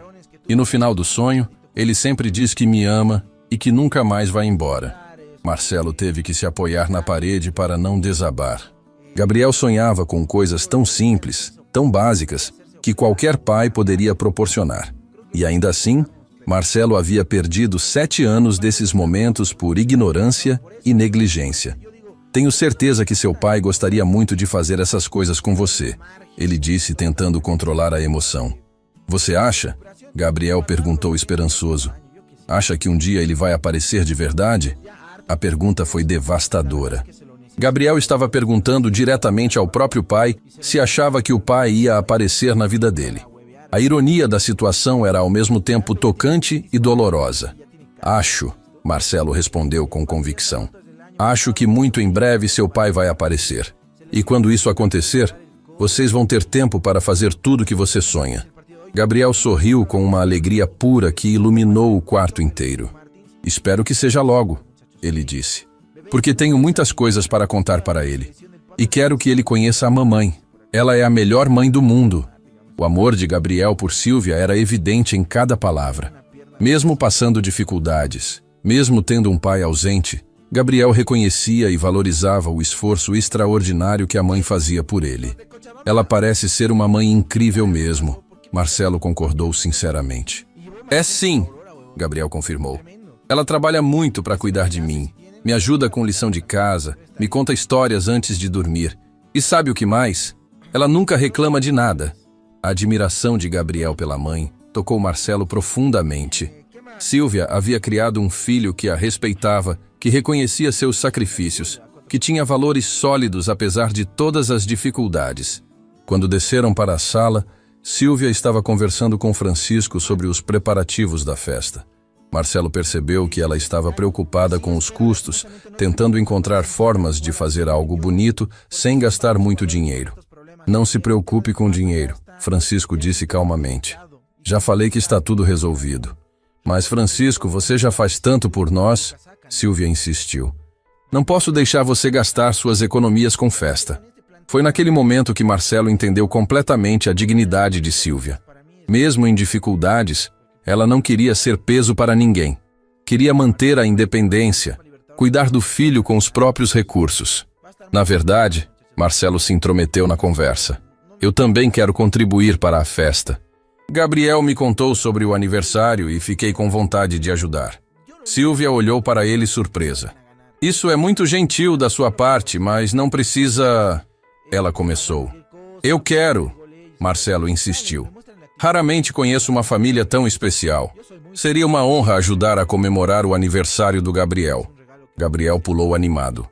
e no final do sonho, ele sempre diz que me ama e que nunca mais vai embora. Marcelo teve que se apoiar na parede para não desabar. Gabriel sonhava com coisas tão simples, tão básicas, que qualquer pai poderia proporcionar. E ainda assim, Marcelo havia perdido 7 anos desses momentos por ignorância e negligência. Tenho certeza que seu pai gostaria muito de fazer essas coisas com você, ele disse tentando controlar a emoção. Você acha? Gabriel perguntou esperançoso. Acha que um dia ele vai aparecer de verdade? A pergunta foi devastadora. Gabriel estava perguntando diretamente ao próprio pai se achava que o pai ia aparecer na vida dele. A ironia da situação era ao mesmo tempo tocante e dolorosa. Acho, Marcelo respondeu com convicção. Acho que muito em breve seu pai vai aparecer. E quando isso acontecer, vocês vão ter tempo para fazer tudo que você sonha. Gabriel sorriu com uma alegria pura que iluminou o quarto inteiro. Espero que seja logo, ele disse, porque tenho muitas coisas para contar para ele. E quero que ele conheça a mamãe. Ela é a melhor mãe do mundo. O amor de Gabriel por Sílvia era evidente em cada palavra. Mesmo passando dificuldades, mesmo tendo um pai ausente, Gabriel reconhecia e valorizava o esforço extraordinário que a mãe fazia por ele. Ela parece ser uma mãe incrível mesmo, Marcelo concordou sinceramente. É sim, Gabriel confirmou. Ela trabalha muito para cuidar de mim, me ajuda com lição de casa, me conta histórias antes de dormir. E sabe o que mais? Ela nunca reclama de nada. A admiração de Gabriel pela mãe tocou Marcelo profundamente. Sílvia havia criado um filho que a respeitava, que reconhecia seus sacrifícios, que tinha valores sólidos apesar de todas as dificuldades. Quando desceram para a sala, Sílvia estava conversando com Francisco sobre os preparativos da festa. Marcelo percebeu que ela estava preocupada com os custos, tentando encontrar formas de fazer algo bonito sem gastar muito dinheiro. Não se preocupe com dinheiro, Francisco disse calmamente. Já falei que está tudo resolvido. Mas, Francisco, você já faz tanto por nós, Sílvia insistiu. Não posso deixar você gastar suas economias com festa. Foi naquele momento que Marcelo entendeu completamente a dignidade de Sílvia. Mesmo em dificuldades, ela não queria ser peso para ninguém. Queria manter a independência, cuidar do filho com os próprios recursos. Na verdade, Marcelo se intrometeu na conversa. Eu também quero contribuir para a festa. Gabriel me contou sobre o aniversário e fiquei com vontade de ajudar. Sílvia olhou para ele surpresa. Isso é muito gentil da sua parte, mas não precisa... Ela começou. Eu quero, Marcelo insistiu. Raramente conheço uma família tão especial. Seria uma honra ajudar a comemorar o aniversário do Gabriel. Gabriel pulou animado.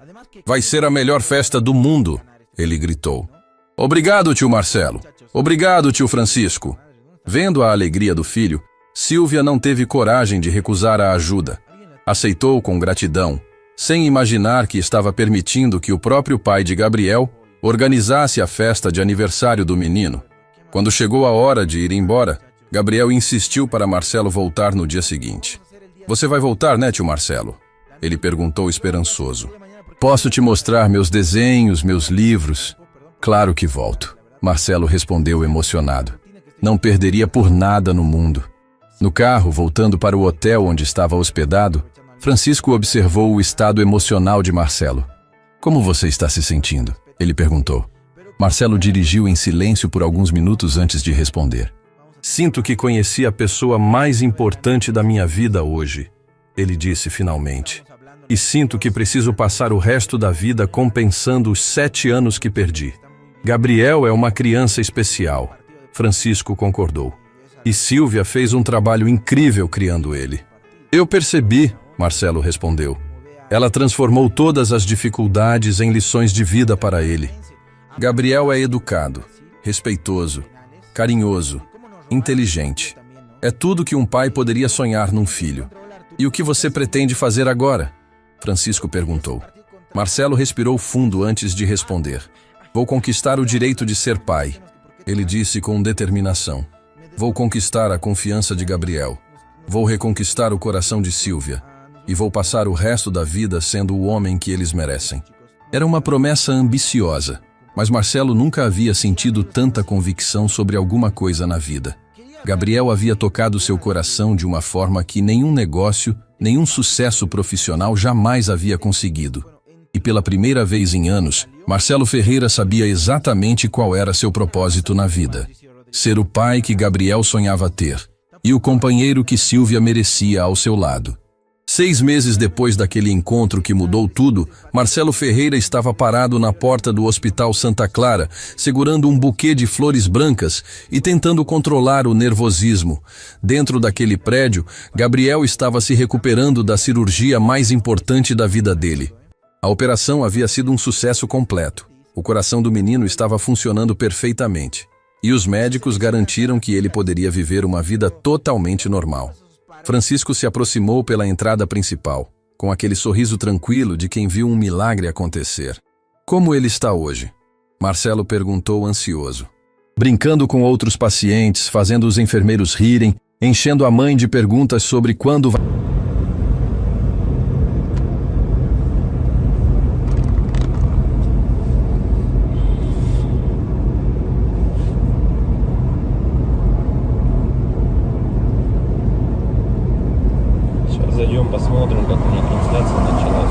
Vai ser a melhor festa do mundo, ele gritou. Obrigado, tio Marcelo. Obrigado, tio Francisco. Vendo a alegria do filho, Sílvia não teve coragem de recusar a ajuda. Aceitou com gratidão, sem imaginar que estava permitindo que o próprio pai de Gabriel organizasse a festa de aniversário do menino. Quando chegou a hora de ir embora, Gabriel insistiu para Marcelo voltar no dia seguinte. Você vai voltar, né, tio Marcelo? Ele perguntou esperançoso. Posso te mostrar meus desenhos, meus livros? Claro que volto, Marcelo respondeu emocionado. Não perderia por nada no mundo. No carro, voltando para o hotel onde estava hospedado, Francisco observou o estado emocional de Marcelo. Como você está se sentindo? Ele perguntou. Marcelo dirigiu em silêncio por alguns minutos antes de responder. Sinto que conheci a pessoa mais importante da minha vida hoje, ele disse finalmente. E sinto que preciso passar o resto da vida compensando os 7 anos que perdi. Gabriel é uma criança especial, Francisco concordou. E Sílvia fez um trabalho incrível criando ele. Eu percebi, Marcelo respondeu. Ela transformou todas as dificuldades em lições de vida para ele. Gabriel é educado, respeitoso, carinhoso, inteligente. É tudo que um pai poderia sonhar num filho. E o que você pretende fazer agora? Francisco perguntou. Marcelo respirou fundo antes de responder. Vou conquistar o direito de ser pai, ele disse com determinação. Vou conquistar a confiança de Gabriel. Vou reconquistar o coração de Sílvia. E vou passar o resto da vida sendo o homem que eles merecem. Era uma promessa ambiciosa. Mas Marcelo nunca havia sentido tanta convicção sobre alguma coisa na vida. Gabriel havia tocado seu coração de uma forma que nenhum negócio, nenhum sucesso profissional jamais havia conseguido. E pela primeira vez em anos, Marcelo Ferreira sabia exatamente qual era seu propósito na vida. Ser o pai que Gabriel sonhava ter, e o companheiro que Sílvia merecia ao seu lado. 6 meses depois daquele encontro que mudou tudo, Marcelo Ferreira estava parado na porta do Hospital Santa Clara, segurando um buquê de flores brancas e tentando controlar o nervosismo. Dentro daquele prédio, Gabriel estava se recuperando da cirurgia mais importante da vida dele. A operação havia sido um sucesso completo. O coração do menino estava funcionando perfeitamente. E os médicos garantiram que ele poderia viver uma vida totalmente normal. Francisco se aproximou pela entrada principal, com aquele sorriso tranquilo de quem viu um milagre acontecer. Como ele está hoje? Marcelo perguntou ansioso. brincando com outros pacientes, fazendo os enfermeiros rirem, enchendo a mãe de perguntas sobre quando vai... Сейчас зайдем, посмотрим, как у них трансляция началась.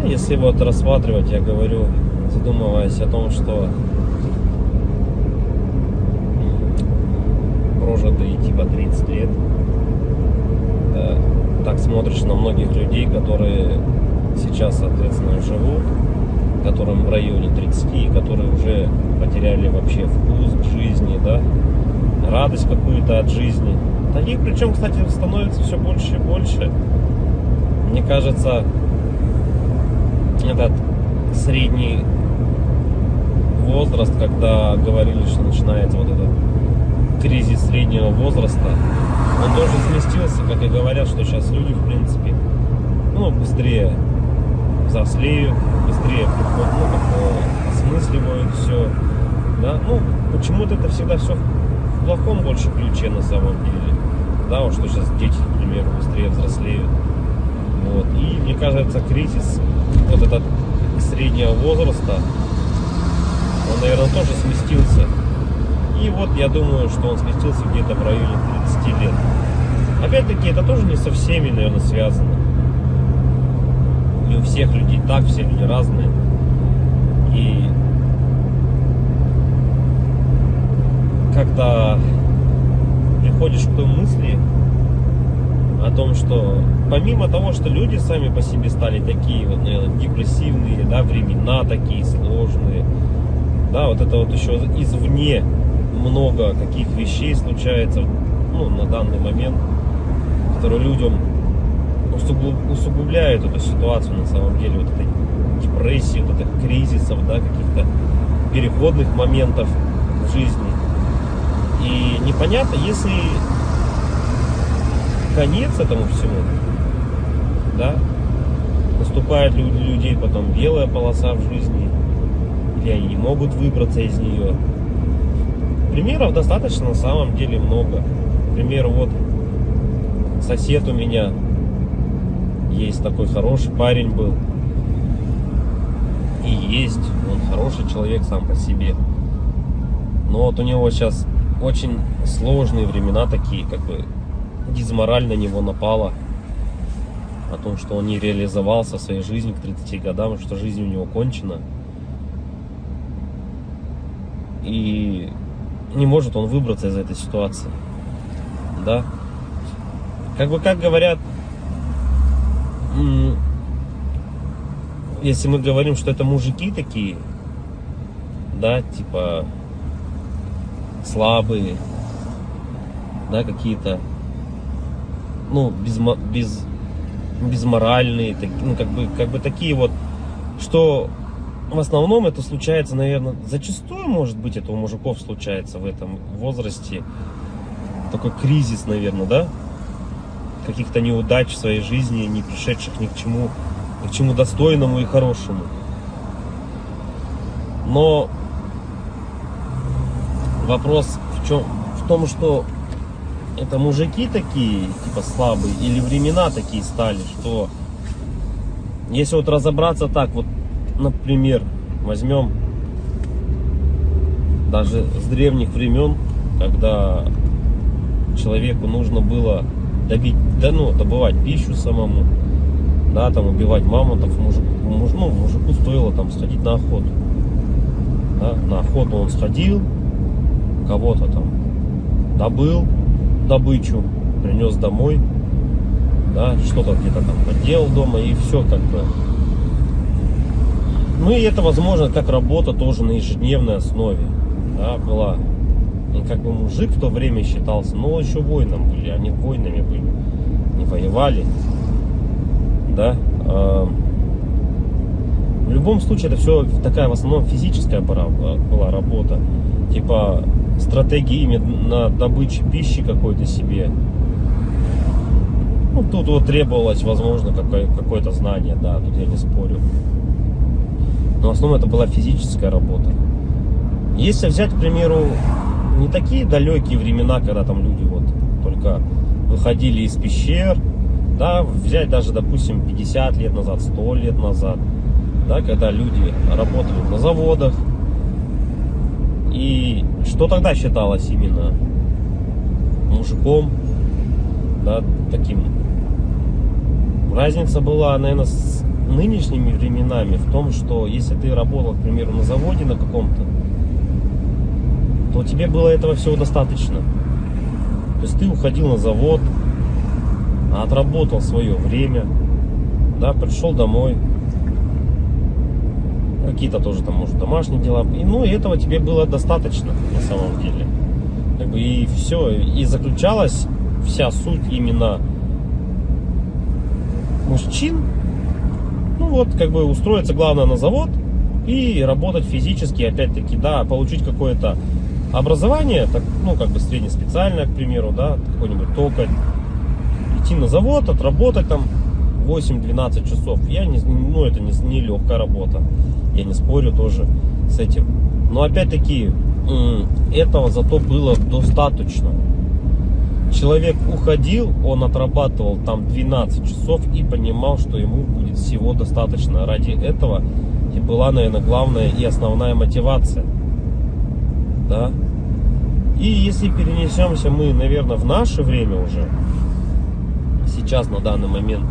Если вот рассматривать, я говорю, задумываясь о том, что прожитые типа 30 лет, так смотришь на многих людей, которые сейчас, соответственно, живут, которым в районе 30, которые уже потеряли вообще вкус к жизни, да, радость какую-то от жизни. Таких, причем, кстати, становится все больше и больше. Мне кажется, этот средний возраст, когда говорили, что начинается вот этот кризис среднего возраста, он тоже сместился, как и говорят, что сейчас люди, в принципе, ну, быстрее взрослеют, быстрее осмысливают все, да, ну, почему-то это всегда все в плохом больше ключе на самом деле, да, вот что сейчас дети, к примеру, быстрее взрослеют, вот, и мне кажется, кризис вот этот среднего возраста, он, наверное, тоже сместился. И вот я думаю, что он сместился где-то в районе 30 лет. Опять-таки, это тоже не со всеми, наверное, связано. Не у всех людей так, все люди разные. И когда приходишь к той мысли о том, что помимо того, что люди сами по себе стали такие вот, наверное, депрессивные, да, времена такие сложные, да, вот это вот еще извне много каких вещей случается, ну, на данный момент, которые людям усугубляют эту ситуацию на самом деле, вот этой депрессии, вот этих кризисов, да, каких-то переходных моментов в жизни. И непонятно, если конец этому всему, да, наступает для людей потом белая полоса в жизни, или они не могут выбраться из нее. Примеров достаточно на самом деле много. К примеру, вот сосед у меня есть такой хороший парень был, и есть, он хороший человек сам по себе, но вот у него сейчас очень сложные времена такие, как бы дизмораль на него напала о том, что он не реализовался в своей жизни к 30 годам, что жизнь у него кончена. И не может он выбраться из этой ситуации. Да? Как бы, как говорят, если мы говорим, что это мужики такие, да, типа слабые, да, какие-то, ну, безморальные, ну, как бы такие вот, что в основном это случается, наверное, зачастую, может быть, это у мужиков случается в этом возрасте, такой кризис, наверное, да, каких-то неудач в своей жизни, не пришедших ни к чему достойному и хорошему. Но вопрос в том, что это мужики такие, типа слабые, или времена такие стали, что если вот разобраться так, вот, например, возьмем даже с древних времен, когда человеку нужно было добывать пищу самому, да, там убивать мамонтов, мужику стоило там сходить на охоту. Да, на охоту он сходил, кого-то там добыл добычу, принес домой, да, что-то где-то там поделал дома, и все как бы. Ну и это, возможно, как работа тоже на ежедневной основе, да, была. И как бы мужик в то время считался, но еще воином были, они воинами были, не воевали, да. В любом случае это все такая в основном физическая была работа, типа стратегии именно добычи пищи какой-то себе. Ну, тут вот требовалось, возможно, какое-то знание, да, тут я не спорю. Но в основном это была физическая работа. Если взять, к примеру, не такие далекие времена, когда там люди вот только выходили из пещер, да, взять даже, допустим, 50 лет назад, 100 лет назад, да, когда люди работали на заводах, и что тогда считалось именно мужиком, да, таким. Разница была, наверное, с нынешними временами в том, что если ты работал, к примеру, на заводе на каком-то, то тебе было этого всего достаточно. То есть ты уходил на завод, отработал свое время, да, пришел домой, какие-то тоже там, может, домашние дела, и, ну, и этого тебе было достаточно на самом деле. Как бы и все, и заключалась вся суть именно мужчин, ну вот, как бы устроиться, главное, на завод и работать физически, опять-таки, да, получить какое-то образование, так, ну, как бы среднеспециальное, к примеру, да, какой-нибудь токарь, идти на завод, отработать там 8-12 часов. Ну, это не легкая работа, я не спорю тоже с этим. Но опять-таки, этого зато было достаточно. Человек уходил, он отрабатывал там 12 часов и понимал, что ему будет всего достаточно. Ради этого и была, наверное, главная и основная мотивация. Да? И если перенесемся мы, наверное, в наше время уже, сейчас, на данный момент,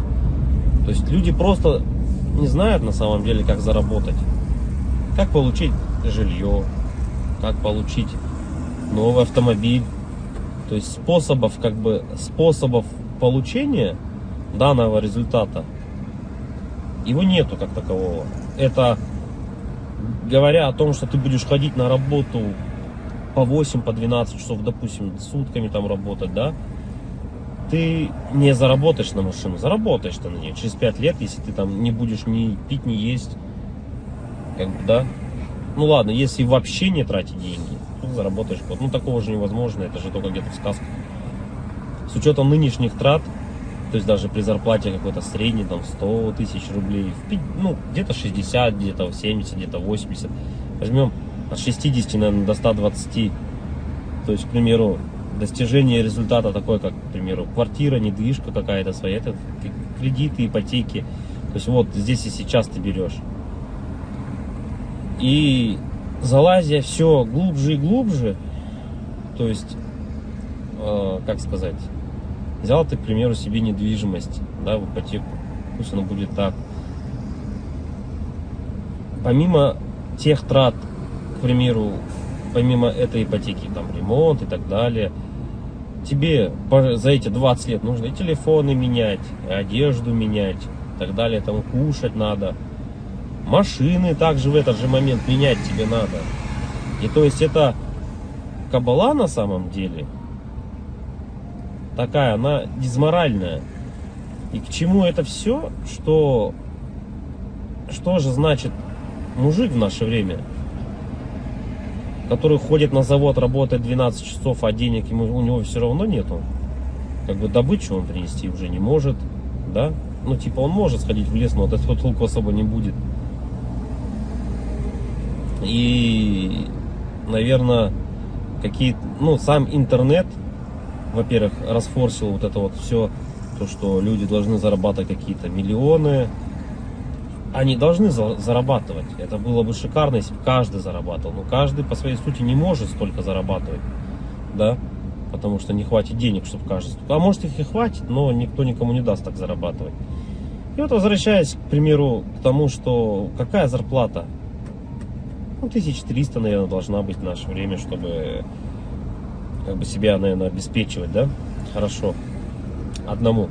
то есть люди просто не знают на самом деле, как заработать. Как получить жилье, как получить новый автомобиль. То есть способов получения данного результата его нету как такового. Это говоря о том, что ты будешь ходить на работу по 8, по 12 часов, допустим, сутками там работать, да, ты не заработаешь на машину, заработаешь ты на нее через 5 лет, если ты там не будешь ни пить, ни есть, как бы, да. Ну ладно, если вообще не тратить деньги, то заработаешь год. Ну такого же невозможно, это же только где-то в сказках. С учетом нынешних трат, то есть даже при зарплате какой-то средней, там 100 тысяч рублей, ну где-то 60, где-то 70, где-то 80. Возьмем от 60, наверное, до 120. То есть, к примеру, достижение результата такой, как, к примеру, квартира, недвижка какая-то своя, это кредиты, ипотеки. То есть вот здесь и сейчас ты берешь. И залазя все глубже и глубже, то есть, как сказать, взял ты, к примеру, себе недвижимость, да, в ипотеку, пусть она будет так. Помимо тех трат, к примеру, помимо этой ипотеки, там, ремонт и так далее, тебе за эти 20 лет нужно и телефоны менять, и одежду менять, и так далее, там, кушать надо. Машины также в этот же момент менять тебе надо. И то есть это кабала на самом деле такая, она дизморальная. И к чему это все? Что же значит мужик в наше время, который ходит на завод, работает 12 часов, а денег у него все равно нету. Как бы добычу он принести уже не может, да? Ну типа он может сходить в лес, но от этого толку особо не будет. И, наверное, сам интернет, во-первых, расфорсил вот это вот все, то, что люди должны зарабатывать какие-то миллионы. Они должны зарабатывать. Это было бы шикарно, если бы каждый зарабатывал. Но каждый по своей сути не может столько зарабатывать, да, потому что не хватит денег, чтобы каждый. А может их и хватит, но никто никому не даст так зарабатывать. И вот возвращаясь, к примеру, к тому, что какая зарплата? 1300, наверное, должна быть в наше время, чтобы как бы себя, наверное, обеспечивать, да, хорошо, одному.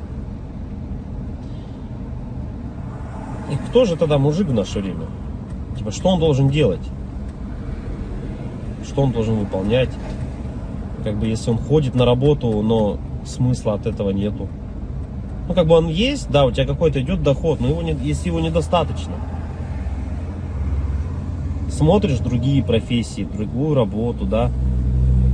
И кто же тогда мужик в наше время? Типа, что он должен делать? Что он должен выполнять? Как бы, если он ходит на работу, но смысла от этого нету. Ну, как бы он есть, да, у тебя какой-то идет доход, но если его недостаточно. Смотришь другие профессии, другую работу, да,